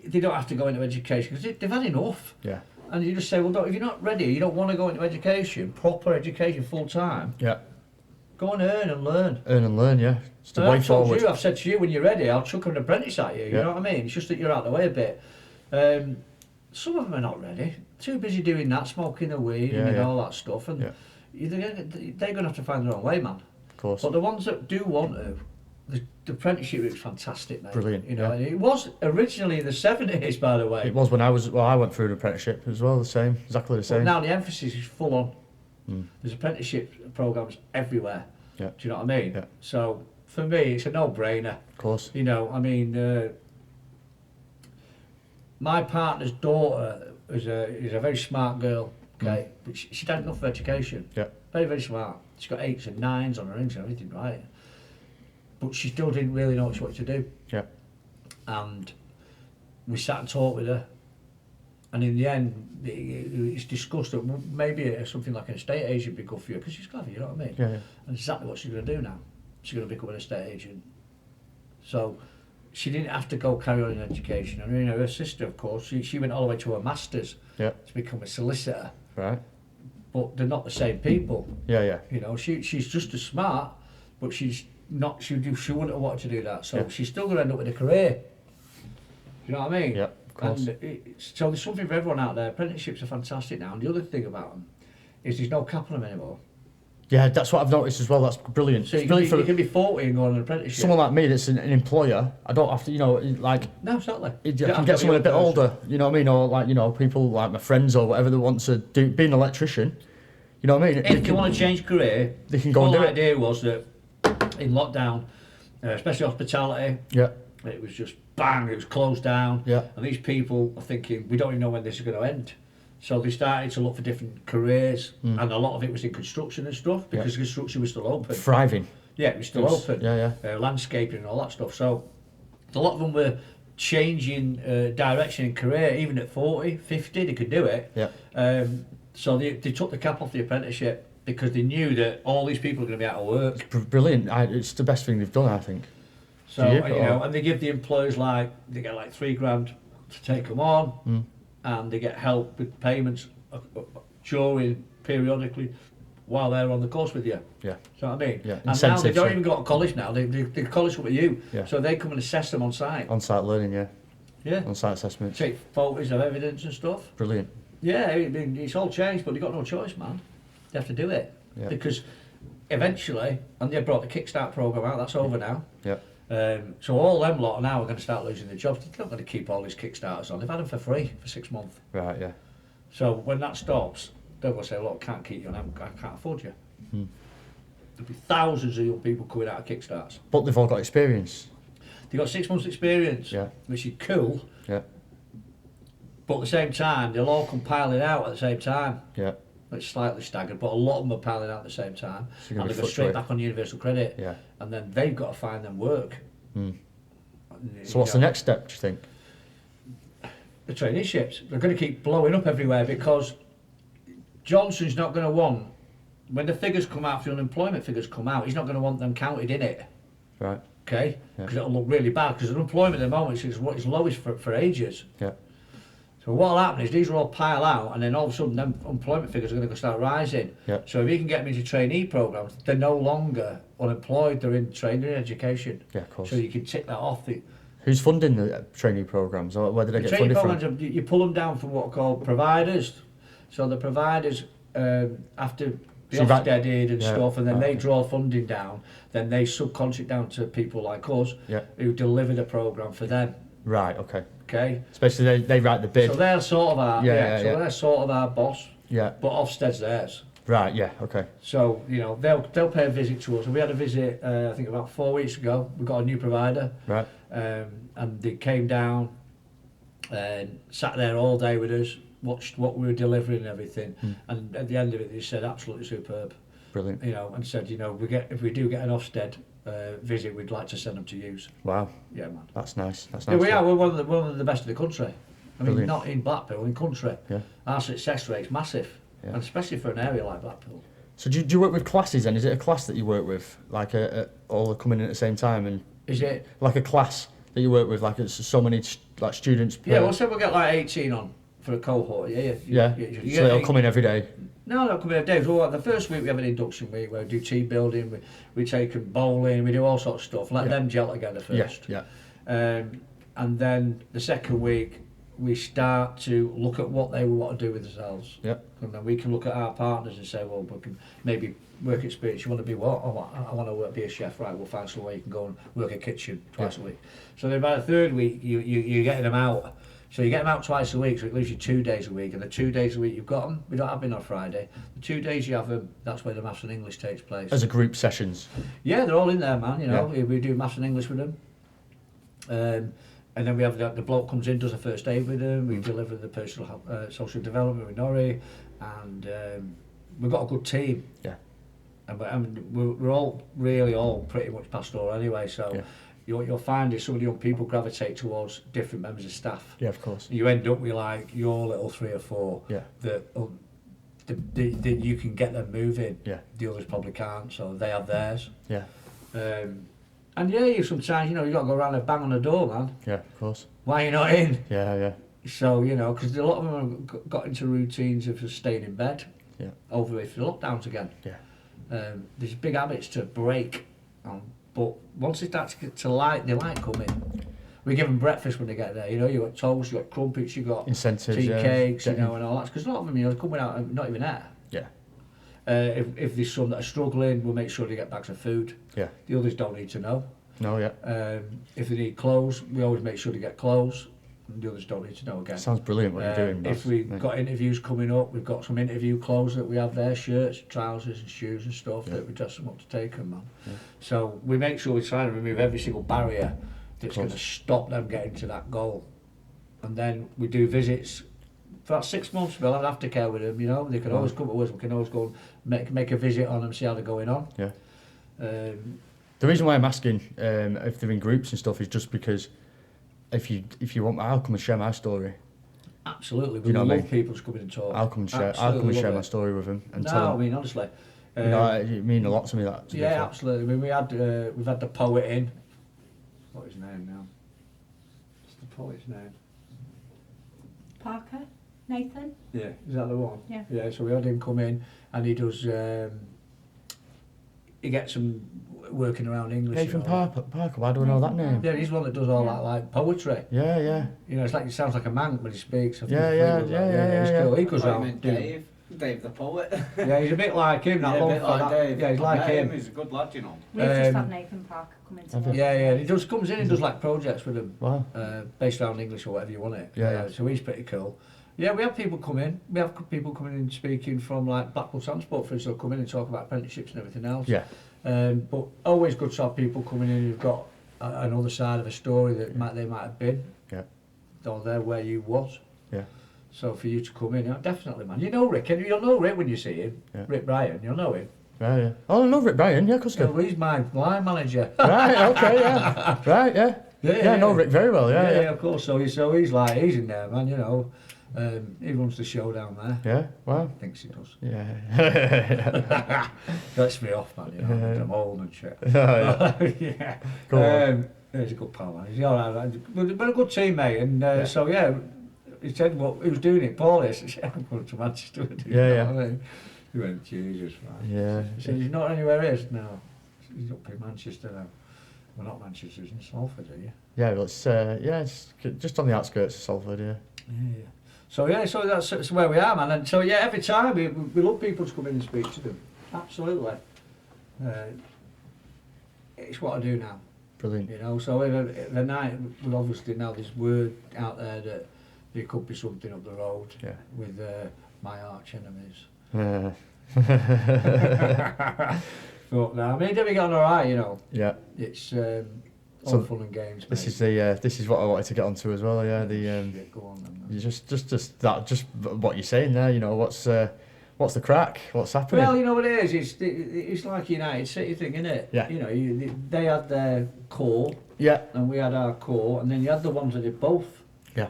they don't have to go into education because they've had enough. Yeah. And you just say, well, if you're not ready, you don't want to go into education, proper education, full time. Yeah. Go and earn and learn. Earn and learn, yeah. It's the way forward. I've said to you, when you're ready, I'll chuck an apprentice at you. You know what I mean? It's just that you're out of the way a bit. Some of them are not ready. Too busy doing that, smoking the weed and all that stuff. And they're going to have to find their own way, man. Of course. But the ones that do want to, the apprenticeship is fantastic, mate. Brilliant. You know, and it was originally in the 70s, by the way. It was when I went through an apprenticeship as well, exactly the same. But now the emphasis is full on. There's apprenticeship programs everywhere. Yeah. Do you know what I mean? Yeah. So for me, it's a no-brainer. Of course. You know, I mean, my partner's daughter is a very smart girl. Okay, but she'd had enough of education. Yeah. Very, very smart. She's got 8s and 9s on her rings and everything, right? But she still didn't really know what she wanted to do. Yeah. And we sat and talked with her, And in the end, it's discussed that maybe something like an estate agent would be good for you, because she's clever, you know what I mean? Yeah, yeah. And exactly what she's going to do now. She's going to become an estate agent. So she didn't have to go carry on in education. I mean, her sister, of course, she went all the way to her masters to become a solicitor. Right. But they're not the same people. Yeah, yeah. You know, she's just as smart, but she's not. She wouldn't have wanted to do that. So she's still going to end up with a career. You know what I mean? Yeah, of course. And so there's something for everyone out there. Apprenticeships are fantastic now. And the other thing about them is there's no cap on them anymore. Yeah, that's what I've noticed as well. That's brilliant. So you can be 40 and go on an apprenticeship. Someone like me that's an employer, I don't have to, you know, like... No, exactly. I can get someone a bit older, you know what I mean? Or like, you know, people like my friends or whatever that want to be an electrician. You know what I mean? If you want to change career, they can go and do it. The idea was that in lockdown, especially hospitality, it was just bang, it was closed down. Yeah. And these people are thinking, we don't even know when this is going to end. So they started to look for different careers, and a lot of it was in construction and stuff, because construction was still open. Thriving. Yeah, it was still open. Yeah, yeah. Landscaping and all that stuff. So a lot of them were changing direction in career, even at 40, 50, they could do it. Yeah. So they took the cap off the apprenticeship because they knew that all these people are going to be out of work. It's brilliant. It's the best thing they've done, I think. So, you know, and they give the employers they get like $3,000 to take them on, and they get help with payments during, periodically, while they're on the course with you. Yeah. So what I mean? Yeah. And now they don't even go to college now, they college come with you. Yeah. So they come and assess them on site. On site learning, yeah. Yeah. On site assessments. Take photos of evidence and stuff. Brilliant. Yeah, I mean, it's all changed, but they've got no choice, man. They have to do it. Yeah. Because eventually, and they brought the Kickstart programme out, that's over now. Yeah. So all them lot now are going to start losing their jobs. They're not going to keep all these Kickstarters on. They've had them for free for 6 months. Right, yeah. So when that stops, they're going to say, look, I can't keep you on, I can't afford you. There'll be thousands of young people coming out of Kickstarts. But they've all got experience. They've got 6 months experience, which is cool. Yeah. But at the same time, they'll all come piling out at the same time. Yeah. It's slightly staggered, but a lot of them are piling out at the same time. So and they go straight back on universal credit. Yeah. And then they've got to find them work. So what's the next step, do you think? The traineeships. They're going to keep blowing up everywhere because Johnson's not going to want, when the figures come out, the unemployment figures come out, he's not going to want them counted in it. Right. Okay? Because it'll look really bad, because unemployment at the moment is what is lowest for ages. Yeah. So what'll happen is these will all pile out, and then all of a sudden them employment figures are going to start rising. Yeah. So if you can get them into trainee programs, they're no longer unemployed, they're in training and education. Yeah, of course. So you can tick that off. Who's funding the trainee programs, or where did they get funded from? Programs, you pull them down from what are called providers. So the providers have to be Ofsteded and stuff, and then they draw funding down. Then they subcontract it down to people like us who deliver the program for them. Right. Okay. Okay. Especially they write the bid. So they're sort of our they're sort of our boss. Yeah. But Ofsted's theirs. Right. Yeah. Okay. So you know they'll pay a visit to us. And we had a visit I think about 4 weeks ago. We got a new provider. Right. And they came down and sat there all day with us, watched what we were delivering and everything. And at the end of it, they said absolutely superb. Brilliant. You know, and said, you know, if we do get an Ofsted visit, we'd like to send them to use. Wow. Yeah, man. That's nice. That's yeah, nice. we're one of the best in the country. I mean, Brilliant. not in Blackpool, in country. Yeah. Our success rate's massive, Yeah. and especially for an area like Blackpool. So do you work with classes then? Is it a class that you work with, like all coming in at the same time, and Is it? like a class that you work with, like it's so many like students? Per... Yeah, well, say we'll get like 18 on for a cohort. Yeah. So they'll come in every day. No, they'll come in every day. So the first week we have an induction week where we do team building, we take them bowling, we do all sorts of stuff. Let them gel together first. Yeah. And then the second week we start to look at what they want to do with themselves. Yeah. And then we can look at our partners and say, well, we can maybe work experience. You want to be what? Oh, I want to be a chef. Right, we'll find somewhere you can go and work a kitchen twice a week. So then by the third week, you're getting them out. So you get them out twice a week, so it leaves you 2 days a week. And the 2 days a week you've got them, we don't have them on Friday. The 2 days you have them, that's where the maths and English takes place. As a group sessions. Yeah, they're all in there, man. You know, we do maths and English with them. And then we have the bloke comes in, does a first aid with them. We deliver the personal social development with Norrie, and we've got a good team. Yeah. And we're all really all pretty much pastoral anyway. So you'll find is some of the young people gravitate towards different members of staff. Yeah, of course. You end up with like your little 3 or 4 that you can get them moving. Yeah. The others probably can't, so they have theirs. Yeah. And yeah, you sometimes, you know, you got to go around and bang on the door, man. Yeah, of course. Why are you not in? Yeah, yeah. So, you know, because a lot of them have got into routines of just staying in bed. Yeah. Over if the lockdowns again. Yeah. There's big habits to break. But once they start to get to light, they like coming. We give them breakfast when they get there. You know, you got toast, you got crumpets, you got incentives, tea cakes, you know, and all that. Because a lot of them, you know, coming out and not even there. Yeah. If there's some that are struggling, we'll make sure they get bags of food. Yeah. The others don't need to know. No, yeah. If they need clothes, we always make sure they get clothes. And the others don't need to know again. Sounds brilliant what you're doing. If we've got interviews coming up, we've got some interview clothes that we have there, shirts, trousers and shoes and stuff that we dress them up to take them, man. Yeah. So we make sure we try to remove every single barrier that's going to stop them getting to that goal. And then we do visits. For about 6 months, we'll have aftercare with them, you know. They can always come to us, we can always go and make a visit on them, see how they're going on. Yeah. The reason why I'm asking if they're in groups and stuff is just because if you want, I'll come and share my story. Absolutely, we love people to come in and talk. I'll come and share my story with them and tell them. I mean, honestly, you know, it means a lot to me. That absolutely. I mean, we've had the poet in. What's his name now? What's the poet's name? Parker, Nathan. Yeah, is that the one? Yeah. Yeah. So we had him come in, and he does. He gets some working around English. Nathan Parker, why do I know that name? Yeah, he's one that does all that like poetry. Yeah, yeah. You know, it's like he sounds like a man when he speaks. Yeah. Cool. He goes around. Dave the poet. Yeah, he's a bit like him. That a bit like Dave. Yeah, he's like him. He's a good lad, you know. We've just had Nathan Parker come in to Yeah. He just comes in and does like projects with him. Wow. Based around English or whatever you want it. Yeah. So he's pretty cool. Yeah, we have people come in. We have people coming in speaking from like Blackpool Transport, for instance, come in and talk about apprenticeships and everything else. Yeah. But always good to have people coming in who've got another side of a story that they might have been. Yeah. Or they're where you was. Yeah. So for you to come in, definitely, man. You know Rick, and you'll know Rick when you see him. Yeah. Rick Bryan, you'll know him. Right, yeah. Oh, I know Rick Bryan, yeah, of course. Yeah, well, he's my line manager. Right, okay, yeah. Right, yeah. Yeah, I know Rick very well, yeah. Yeah, of course. So he's in there, man, you know. He runs the show down there. Yeah, wow. Thinks he does. Yeah. Gets me off, man, you know. I'm old and shit. Oh, yeah. Yeah. Go on. He's a good pal, man. He's all right. But a good teammate. And so, yeah, he said, well, he was doing it, Paulie. I said, I'm going to Manchester. Yeah. I mean? He went, Jesus, man. Yeah. He said, he's not anywhere else? No. He's up in Manchester now. Well, not Manchester, he's in Salford, are you? Yeah, well, it's just on the outskirts of Salford, yeah. Yeah. So that's where we are, man. And so yeah, every time we love people to come in and speak to them. Absolutely. It's what I do now. Brilliant. You know, so the night, well, obviously now there's word out there that there could be something up the road with my arch enemies. But no, I mean, we got on alright, you know. Yeah. It's all fun and games. This is what I wanted to get onto as well. Yeah, go on then, man. just what you're saying there. You know, what's the crack? What's happening? Well, you know what it is. It's like United City thing, isn't it? Yeah. You know, they had their core. Yeah. And we had our core, and then you had the ones that did both. Yeah.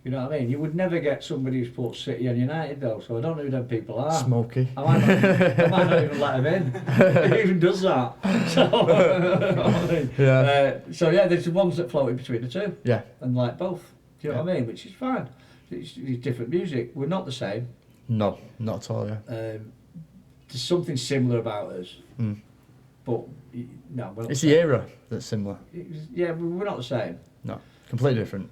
You know what I mean? You would never get somebody who's put City and United though, so I don't know who them people are. Smoky. I might not even let him in. He even does that. So, yeah. So yeah, there's the ones that floated between the two. Yeah. And like both. Do you know what I mean? Which is fine. It's different music. We're not the same. No, not at all. Yeah. There's something similar about us. But no, we're not it's the era that's similar. Yeah, we're not the same. No, completely different.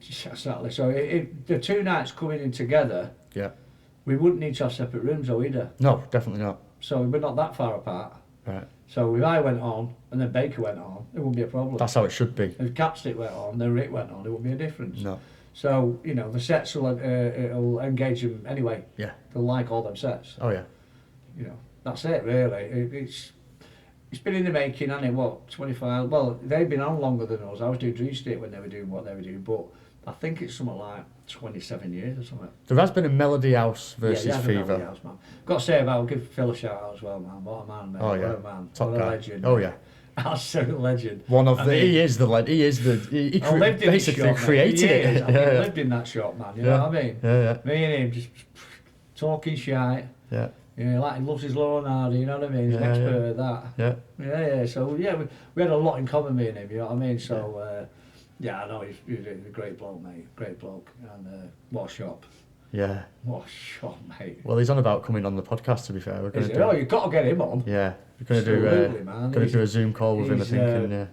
Exactly. So if the two nights coming in together, we wouldn't need to have separate rooms though either. No, definitely not. So we're not that far apart. Right. So if I went on and then Baker went on, it wouldn't be a problem. That's how it should be. If Capstick went on, then Rick went on, it wouldn't be a difference. No. So, you know, the sets will it'll engage them anyway. Yeah. They'll like all them sets. Oh yeah. You know, that's it really. It's been in the making, hasn't it? What, 25? Well, they've been on longer than us. I was doing Dream State when they were doing what they were doing, but I think it's something like 27 years or something. There has been a Melody House versus yeah, Fever. Melody House, man. Got to say about, I'll give Phil a shout out as well, man. What a man, mate. Oh yeah. What a man. Top what guy. a legend. Oh yeah. Absolute legend. One of I the, mean, he is the legend. He is the, he I lived in the basically shop, created mate. it. He lived in that shop, man. You know what I mean? Yeah. Me and him just talking shite. Yeah. You know, like he loves his Leonardo, you know what I mean? He's an Yeah, expert at that. Yeah. Yeah. So yeah, we had a lot in common, me and him. You know what I mean? So yeah, I know he's a great bloke, mate. Great bloke, and what a shop. Yeah. What a shop, mate. Well, he's on about coming on the podcast. To be fair, we're going to do. Oh, you've got to get him on. Yeah, we're going to Absolutely, man. do a Zoom call with him. I think. And,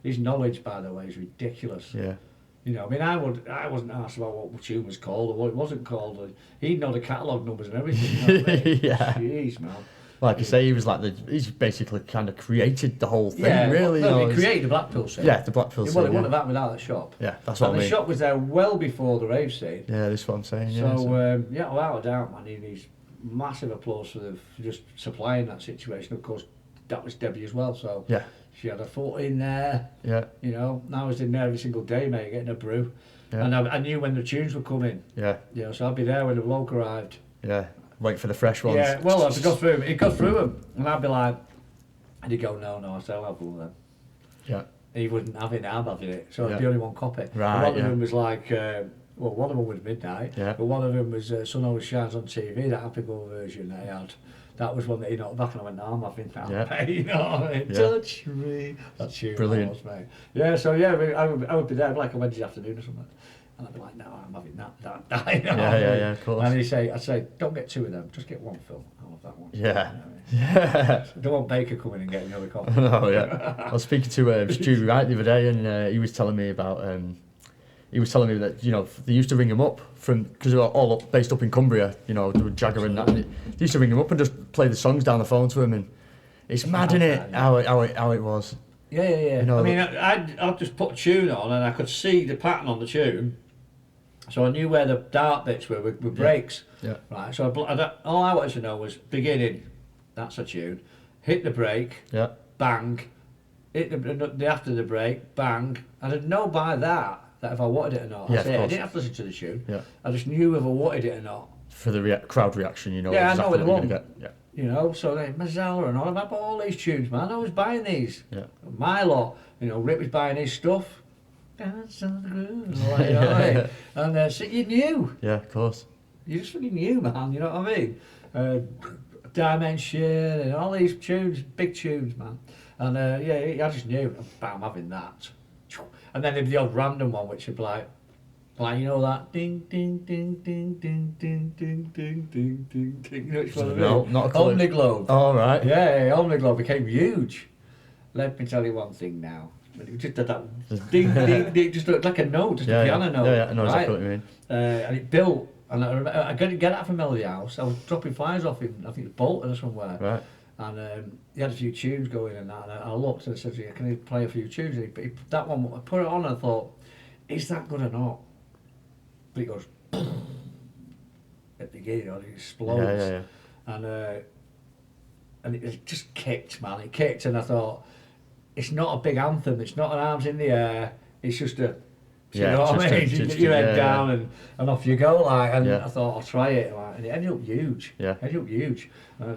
his knowledge, by the way, is ridiculous. yeah. You know, I mean, I wasn't asked about what the tune was called or what it wasn't called. He'd know the catalogue numbers and everything. You know what I mean? Yeah. Jeez, man. Like you say, he was like he's basically kind of created the whole thing. Yeah, really. well, you know, he created the Blackpool scene. Yeah, the Blackpool scene. Well, it wouldn't have happened without the shop. Yeah, that's what I And mean. the shop was there well before the rave scene. Yeah, that's what I'm saying. So, yeah, without a doubt, man, he needs massive applause for just supplying that situation. Of course, that was Debbie as well, so yeah, she had a foot in there. Yeah. You know, I was in there every single day, mate, getting a brew. Yeah. And I knew when the tunes were coming. Yeah. You know, so I'd be there when the bloke arrived. Yeah. Wait for the fresh ones. Yeah, well, I'd go through them. He'd go through them. And I'd be like, and he'd go, no, I said, I'll have one of them. Yeah. He wouldn't have it, I'm having it. So Yeah. it'd be only one copy. Right, And one yeah. of them was like, well, one of them was Midnight. Yeah. But one of them was Sun Always Shines on TV, that Happy Go version that he had. That was one that he knocked back and I went, no, I'm having that. Yeah. You know what I mean? Yeah. Touch me. That's you. Brilliant. Was, mate. Yeah, so yeah, I would be there like a Wednesday afternoon or something. And I'd be like, no, I'm having that. You know what I mean? Yeah, of course. And I'd say, don't get two of them, just get one film. I'll have that one. Yeah. You know what I mean? Yeah. I don't want Baker coming and getting another copy. Oh yeah. I was speaking to Stu Wright the other day, and he was telling me about. He was telling me that they used to ring him up because they were all based up in Cumbria. They were Jagger and that. And they used to ring him up and just play the songs down the phone to him, and it's mad, isn't it? How it was. Yeah. I mean, I'd just put a tune on and I could see the pattern on the tune, so I knew where the dark bits were with breaks. Yeah. Right. So all I wanted to know was beginning. That's a tune. Hit the break. Yeah. Bang. Hit the after the break. Bang. And I'd know by that if I wanted it or not. Yeah, I didn't have to listen to the tune. Yeah. I just knew if I wanted it or not. For the crowd reaction, Yeah, exactly I know what what they you're want. gonna get. Yeah. So like Mazzella and all, I bought all these tunes, man. I was buying these. Yeah. My lot, Rick was buying his stuff. Dance on the groove, and all that, you know what I mean? And so you knew. Yeah, of course. You just fucking knew, man. You know what I mean? Dimension and all these tunes, big tunes, man. And I just knew. Bam, having that. And then there'd be the odd random one, which would be like that ding ding ding ding ding ding ding ding ding ding ding. You know which one it is? No, not a clue. Omniglobe. All right. Yeah, Omniglobe became huge. Let me tell you one thing now. It just did that ding ding ding, just like a note, just a piano note. Yeah, I know exactly what you mean. And it built. And I remember, I get that from Melody House. I was dropping flyers off him, I think it's Bolton or somewhere. Right. And he had a few tunes going and that. And I looked and said, can he play a few tunes? And that one, I put it on and I thought, is that good or not? But he goes, at the beginning, it explodes. Yeah. And it just kicked, man. It kicked and I thought, it's not a big anthem. It's not an arms in the air. It's just a... you know what I mean? You get your head down and off you go, like. And I thought I'll try it, like, and it ended up huge. Yeah. Ended up huge.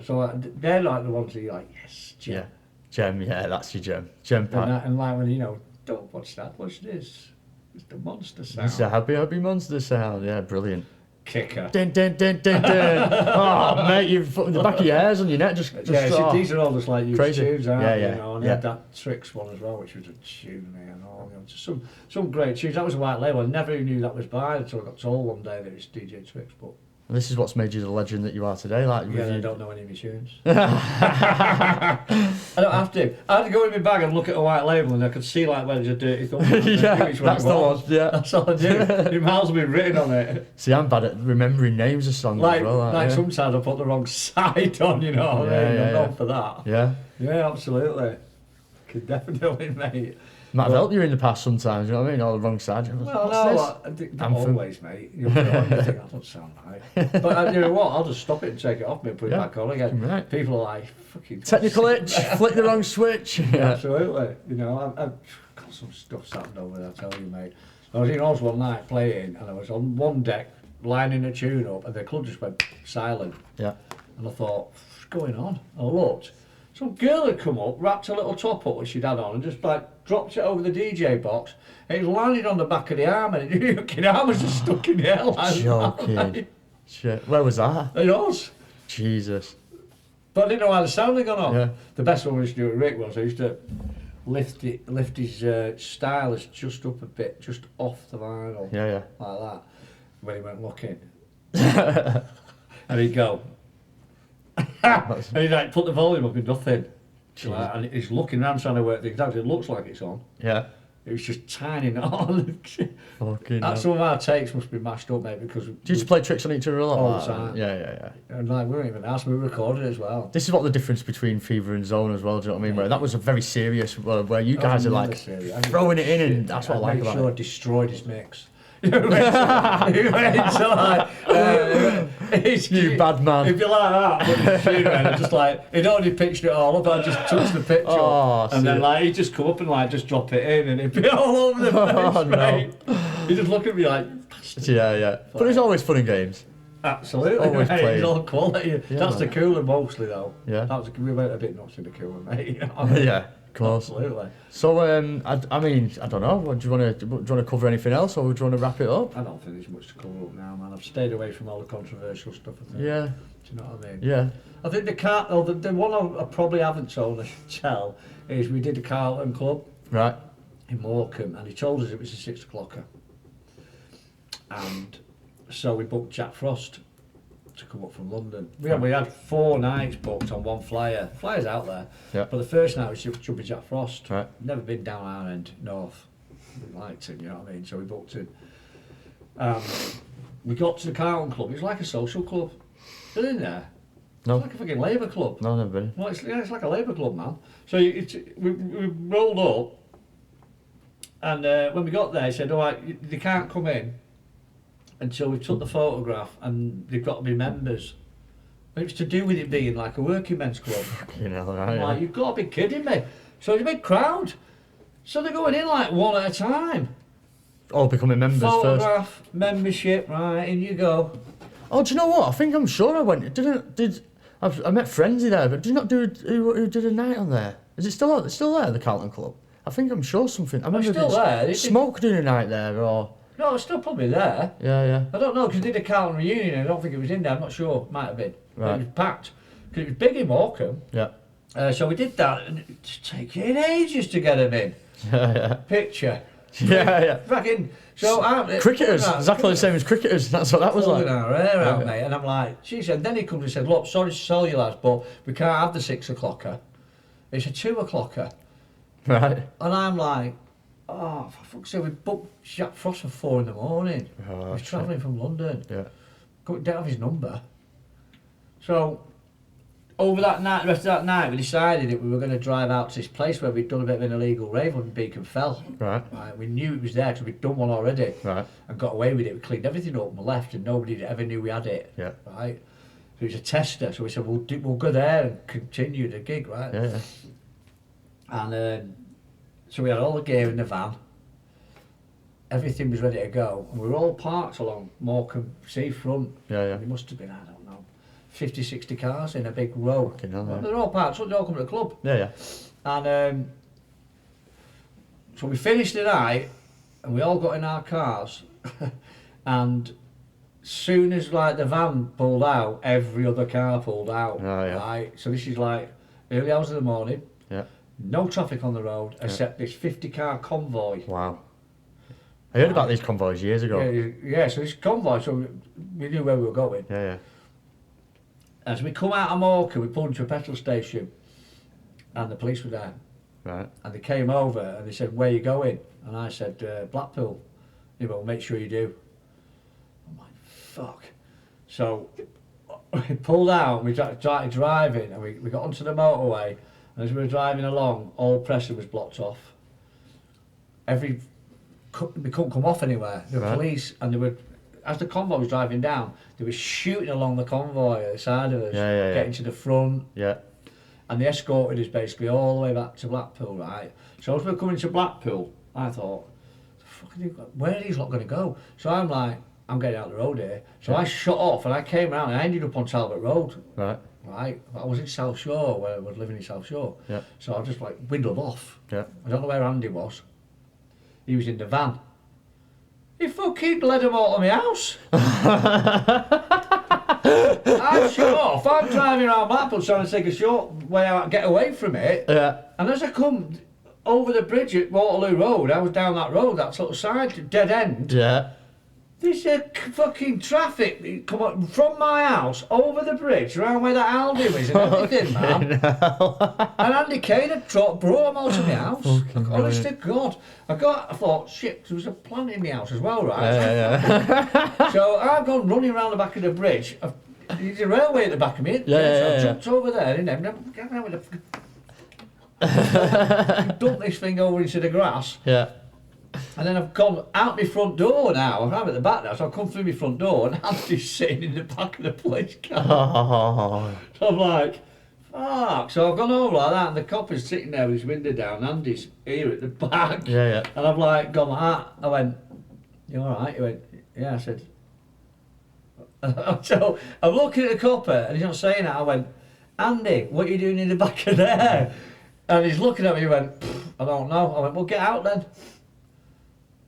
So they're like the ones that you're like, yes, gem. Yeah. Gem. Yeah, that's your gem. Gem pack. And like when don't watch that. Watch this. It's the monster sound. It's a happy monster sound. Yeah, brilliant. Kicker. Dun, dun, dun, dun, dun. Oh, mate, the back of your hairs on your neck just These are all just like used crazy. tunes, aren't Yeah, they? yeah, And they had that Tricks one as well, which was a tune, man. Just some great tunes. That was a white label. I never knew that was by until I got told one day that it was DJ Tricks, but... And this is what's made you the legend that you are today. Like, I don't know any of my tunes. I don't have to. I had to go in my bag and look at a white label and I could see like where there's a dirty thumb. That's the one. Yeah. That's all I do. Your miles have been written on it. See, I'm bad at remembering names of songs as well. Like sometimes I put the wrong side on, you know what I mean? I'm known for that. Yeah. Yeah, absolutely. Could definitely, mate. Might have helped you in the past sometimes, you know what I mean? All the wrong side. Well, not always, mate. You'll put it on, you think, that doesn't sound right. But you know what? I'll just stop it and take it off me and put it back on again. Right. People are like, fucking... Technical itch, flick the wrong switch. Yeah. Absolutely. I've got some stuff happened over there, I tell you, mate. I was in Oz one night playing and I was on one deck lining a tune up and the club just went silent. Yeah. And I thought, what's going on? I looked. Some girl had come up, wrapped a little top up which she'd had on, and just like dropped it over the DJ box. And it landed on the back of the arm, and the fucking arm was just stuck in the airline. Joking. Shit. Where was that? It was. Jesus. But I didn't know how the sound had gone on. Yeah. The best one we used to do with Rick was I used to lift his stylus just up a bit, just off the vinyl. Yeah. Like that. When he went looking. And he'd go. And he'd like put the volume up and nothing. Like, and he's looking around trying to work things out. It looks like it's on. Yeah. It was just tiny and on. Fucking Some of our takes must be mashed up, mate, because... Do you just play tricks on each other a lot? All like the time. Yeah. And like, we weren't even asked, we recorded it as well. This is what the difference between Fever and Zone as well, do you know what I mean? Where that was a very serious, where you guys are like throwing it in, and that's what I like about it. I destroyed his mix. He went into like, you bad man. If you like that, but just like, he'd already pitched it all up, I just touched the picture up, and then like, he'd just come up and like, just drop it in, and it'd be all over the place, mate. He'd just look at me like, yeah. But it's always fun and games. Absolutely, always mate. playing. It's all quality. Yeah, That's man. the cooler mostly though. Yeah. We went a bit nuts in the cooler, mate. Yeah, of course. Absolutely. So, I mean, I don't know. Do you want to cover anything else, or do you want to wrap it up? I don't think there's much to cover up now, man. I've stayed away from all the controversial stuff, I think. Yeah. Do you know what I mean? Yeah. I think the one I probably haven't told, I should tell, is we did the Carlton Club Right. in Morecambe, and he told us it was a 6 o'clocker. And so we booked Jack Frost to come up from London. We had 4 nights booked on one flyer. The flyer's out there. Yeah. But the first night was Jumping Jack Frost. Right. Never been down our end, north. We liked him, you know what I mean? So we booked him. We got to the Carlton Club. It was like a social club. Been in there? No. It's like a fucking Labour club. No, never been. Well, it's like a Labour club, man. So we rolled up, and when we got there, he said, all right, they can't come in until we took the photograph, and they've got to be members. And it was to do with it being like a working men's club. You know, I'm right? like, you've got to be kidding me. So it's a big crowd. So they're going in like one at a time. All becoming members first. Photograph, membership, right, in you go. Oh, do you know what? I think I'm sure I went. I met Frenzy there, but did you not do who did a night on there? Is it still there, the Carlton Club? I think I'm sure something. I remember still there. Smoke doing a night there, or No, it's still probably there. yeah. I don't know, because they did a Carlton reunion, and I don't think it was in there, I'm not sure, might have been. Right. It was packed, because it was big in Morecambe. Yeah. So we did that, and it's taking ages to get them in. Yeah. Picture. Yeah. Fucking, so Cricketers, exactly the same as cricketers. That's what that was like. Pulling our hair out, mate, and I'm like, she said, then he comes and said, look, sorry to tell you lads, but we can't have the 6 o'clocker. It's a 2 o'clocker. Right. And I'm like, oh, for fuck's sake, we booked Jack Frost for 4 in the morning. Oh, He's travelling from London. Yeah. Don't have his number. So, over that night, the rest of that night, we decided that we were going to drive out to this place where we'd done a bit of an illegal rave on Beacon Fell. Right. We knew it was there because we'd done one already. Right. And got away with it. We cleaned everything up and we left, and nobody ever knew we had it. Yeah. Right. So it was a tester. So we said we'll go there and continue the gig, right? Yeah. And so we had all the gear in the van. Everything was ready to go, and we were all parked along Morecambe seafront. Yeah. There must have been, I don't know, 50, 60 cars in a big row. Fucking hell, yeah. They're all parked, so they all come to the club. Yeah. And so we finished the night, and we all got in our cars, and soon as like the van pulled out, every other car pulled out. Oh, yeah. Right. So this is like early hours of the morning. Yeah. No traffic on the road except this 50-car convoy. Wow. I heard about these convoys years ago. Yeah. So this convoy, so we knew where we were going. Yeah. As we come out of Morecambe, we pulled into a petrol station, and the police were there. Right. And they came over and they said, "Where are you going?" And I said, "Blackpool." They went, "Well, make sure you do." I'm like, fuck. So we pulled out, we started driving, and we got onto the motorway, and as we were driving along, all pressure was blocked off. We couldn't come off anywhere. The police, and as the convoy was driving down, they were shooting along the convoy at the side of us, getting to the front. Yeah. And they escorted us basically all the way back to Blackpool, right? So as we were coming to Blackpool, I thought, where are these lot going to go? So I'm like, I'm getting out the road here. So I shut off and I came around and I ended up on Talbot Road. Right. right? I was in South Shore, where I was living in South Shore. Yeah. So I just like windled off. Yeah. I don't know where Andy was. He was in the van. He fucking led him out of my house. I'm shut off. I'm driving around Blackpool trying to take a short way out, get away from it. Yeah. And as I come over the bridge at Waterloo Road, I was down that road, that sort of side, dead end. Yeah. There's a fucking traffic come up from my house over the bridge, around where that Aldi was and everything, man. And Andy Kane had brought him out to my house. Honest to God. I thought, shit, there was a plant in my house as well, right? Yeah. So I've gone running around the back of the bridge. There's a railway at the back of me. So I jumped over there and then dumped this thing over into the grass. Yeah. And then I've gone out my front door now. I'm at the back now, so I've come through my front door and Andy's sitting in the back of the police car. Oh. So I'm like, fuck. So I've gone over like that and the cop is sitting there with his window down. Andy's here at the back. Yeah, yeah. And I've like gone like that. I went, you alright? He went, yeah. I said, so I'm looking at the copper and he's not saying that. I went, Andy, what are you doing in the back of there? And he's looking at me, he went, I don't know. I went, well, get out then.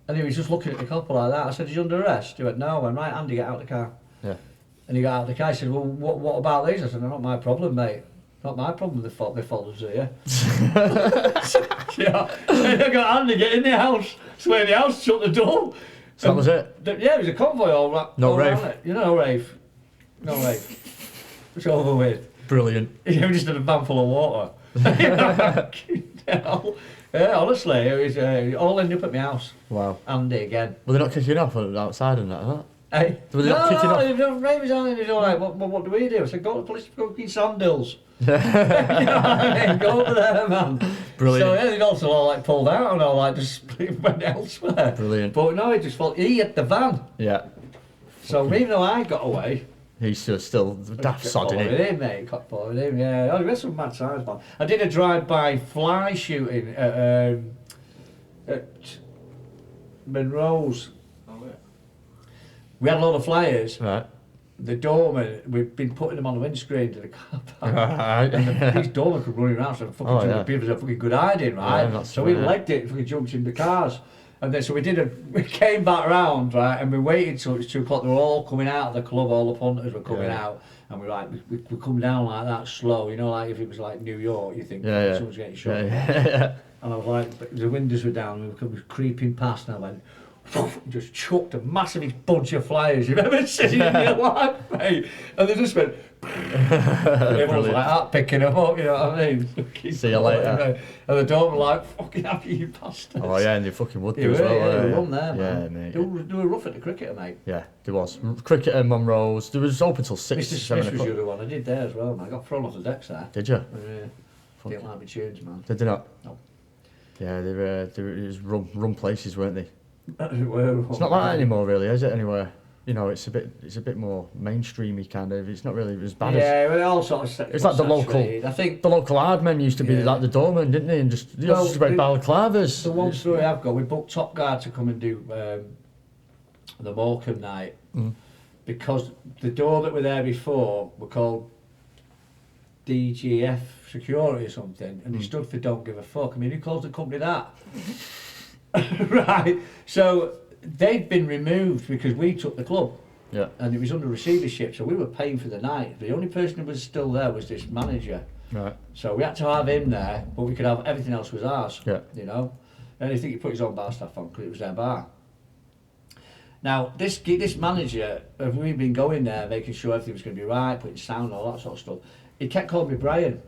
And he was just looking at the copper like that. I said, is he under arrest? He went, no. I went, right, Andy, get out of the car. Yeah. And he got out of the car. He said, well, what about these? I said, not my problem, mate. Not my problem, they followed us here. Yeah. I got Andy, get in the house. Swear the house, shut the door. So that was it? Yeah, it was a convoy all right. No rave? You know, no rave. No rave. It's over with. Brilliant. Yeah, we just had a van full of water. Yeah, honestly, it was all ended up at my house. Wow. Andy again. Were they not kicking off outside and that, huh? Hey? Were they not kicking off? No, ravers on and he's all like, what do we do? I said, go to the police fucking Sandhills. You know what I mean? Go over there, man. Brilliant. So yeah, they'd also all like pulled out and all like just went elsewhere. Brilliant. But no, he just felt, he had the van. Yeah. So even though I got away, He's still daft sodding following it. him, mate. Kept following him, yeah. Oh, he had some mad times, man. I did a drive-by fly shooting at Monroe's. Oh, yeah. We had a lot of flyers. Right. The doorman, we've been putting them on the windscreen to the car park. Right. And these doormen could run around, so fucking yeah. people a fucking good hiding, right? Yeah, that's so we right, yeah. legged it, fucking jumped in the cars. And then so we came back round, right, and we waited till it was 2 o'clock. They were all coming out of the club, all the punters were coming out. And we're like, we come down like that slow, you know, like if it was like New York, you think someone's getting shot. Yeah. And I was like, but the windows were down, and we were creeping past, and I went, just chucked a massive bunch of flyers you've ever seen in your life, mate. And they just went, everyone was like that, picking them up, you know what I mean? See you later. And the door were like, fucking happy you bastards. Oh yeah, and they fucking would Yeah, do as well. yeah, they yeah. won there, man. Yeah, mate. They were rough at the cricketer, mate. Yeah, there was. Cricket and Monroe's. There was open till 6, Mr. 7 Smith was o'clock. the other one. I did there as well, man. I got thrown off the decks there. Did you? Didn't like my tunes, man. Did they not? No. Yeah, they was rum places, weren't they? It's It's not like that anymore, really, is it? Anywhere, you know, it's a bit more mainstreamy kind of. It's not really as bad as. Yeah, well, all sort of. It's like the local. I think The local hard men used to be Yeah. like the doormen, didn't they? And just just wear balaclavas. the one story I've got, we booked Top Guard to come and do the Morecambe night because the door that were there before were called DGF Security or something, and it stood for Don't Give a Fuck. I mean, who calls the company that? Right. So they'd been removed because we took the club. Yeah. And it was under receivership, so we were paying for the night. The only person who was still there was this manager. Right. So we had to have him there, but we could have everything else was ours. Yeah. You know, and I think he put his own bar staff on because it was their bar. Now this manager, we've been going there, making sure everything was going to be right, putting sound, all that sort of stuff. He kept calling me Brian,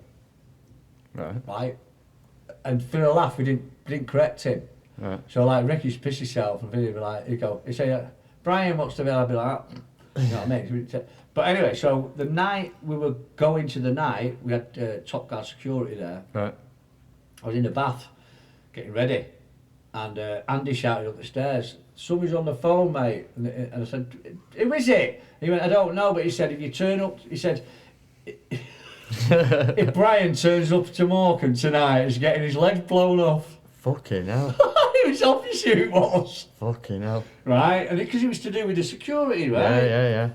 Right. right? And for a laugh, we didn't correct him. Right. So like Ricky's pissed himself, and he'd be like, he'd say, Brian wants to be, I'd be like, you know what I mean? But anyway, so the night we were going to the night, we had Top Guard security there. Right. I was in the bath, getting ready, and Andy shouted up the stairs, somebody's on the phone, mate. And I said, who is it? And he went, I don't know, but he said, if you turn up, he said, if Brian turns up to Morecambe tonight, he's getting his legs blown off. Fucking hell. It was obviously who it was. Fucking hell. Right, and because it was to do with the security, right? Yeah.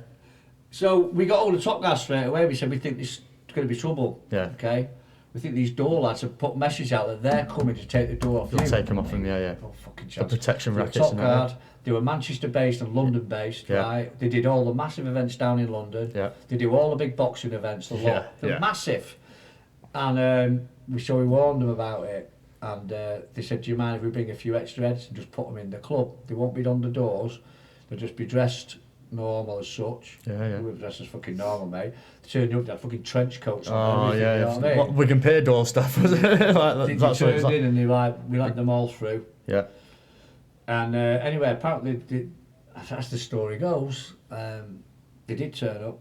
So we got all the Top Guard straight away. We said we think this going to be trouble. Yeah. Okay. We think these door lads have put messages out that they're coming to take the door off. You'll you. take them off them, yeah. Oh, fucking The chance. protection They were rackets top and guard. that. They were Manchester based and London based, Yeah. right? They did all the massive events down in London. Yeah. They do all the big boxing events, the lot. Yeah, They're yeah. massive. And so we warned them about it. And they said, do you mind if we bring a few extra heads and just put them in the club? They won't be on the doors. They'll just be dressed normal as such. Yeah. We were dressed as fucking normal, mate. They turned up, they had fucking trench coats on. Oh, and everything, you know what I mean? What, Wigan Pier door stuff, was it? They That's what it's turned like. in and they like, we let them all through. Yeah. And anyway, apparently, as the story goes, they did turn up.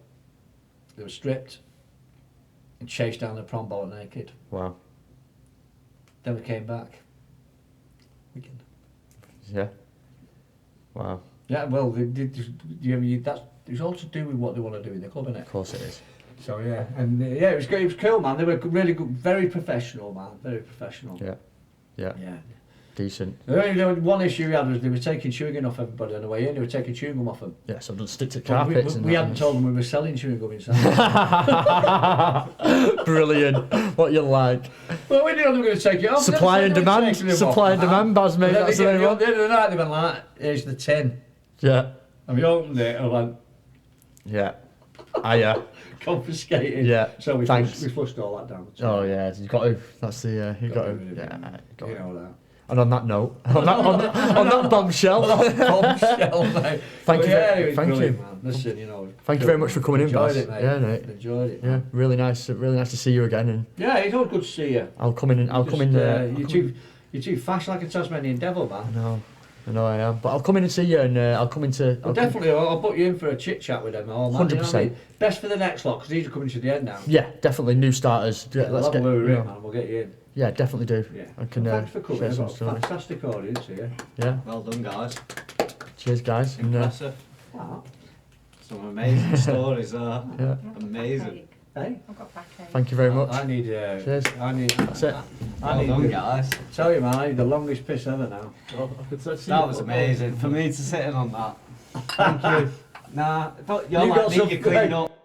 They were stripped and chased down the prom ball naked. Wow. Then we came back. Weekend. Yeah. Wow. Yeah, well, they did. That's it's all to do with what they want to do in the club, isn't it? Of course it is. So yeah, and yeah, it was good. It was cool, man. They were really good, very professional, man. Very professional. Yeah. Yeah. Yeah. Decent. The only one issue we had was they were taking chewing gum off everybody on the way in. They were taking chewing gum off them. Yeah, so don't stick to But carpets. we hadn't told them we were selling chewing gum inside. Brilliant. What you like. Well, we didn't know they were going to take it off. Supply They and were demand. taking them Supply off. and demand, Baz, mate. And then That's the they way get- it at the end of the night, they went like, here's the tin. Yeah. And we opened it and I went, Yeah. Ah, yeah. confiscated. Yeah, So we thanks. flushed all that down. Oh, yeah. You got to. That's the. You got to. to, Yeah. Got You to. know that. And on that note, on that bombshell, Bombshell, mate. Thank But you yeah, very- it was thank brilliant, you. man. Listen, you know. thank you very much for coming in, Enjoyed Baz. it, mate. Yeah, mate. Enjoyed it. Yeah, Man. really nice to see you again, and Yeah, it's all good to see you. I'll come in. I'll come in. You're too fast like a Tasmanian devil, man. I know I am, but I'll come in and see you, and I'll come into. Well, definitely, I'll put you in for a chit chat with them all, man. 100%. You know what I mean? Best for the next lot, because these are coming to the end now. Yeah, definitely new starters. Yeah, let's get. Where You we're know, in, man. We'll get you in. yeah, definitely do. Yeah. I can. Thanks for coming. share I've some got a stories. fantastic audience here. Yeah. Well done, guys. Cheers, guys. And, Impressive. Wow. Some amazing stories there. yeah. Amazing. Hey? I've got backache. Thank you very much. I need. Cheers. I need. That's it. I Well need. done, guys. Tell you, man, I need the longest piss ever now. That was amazing. For me to sit in on that. Thank you. Nah, but you're You like got me, some- you clean up.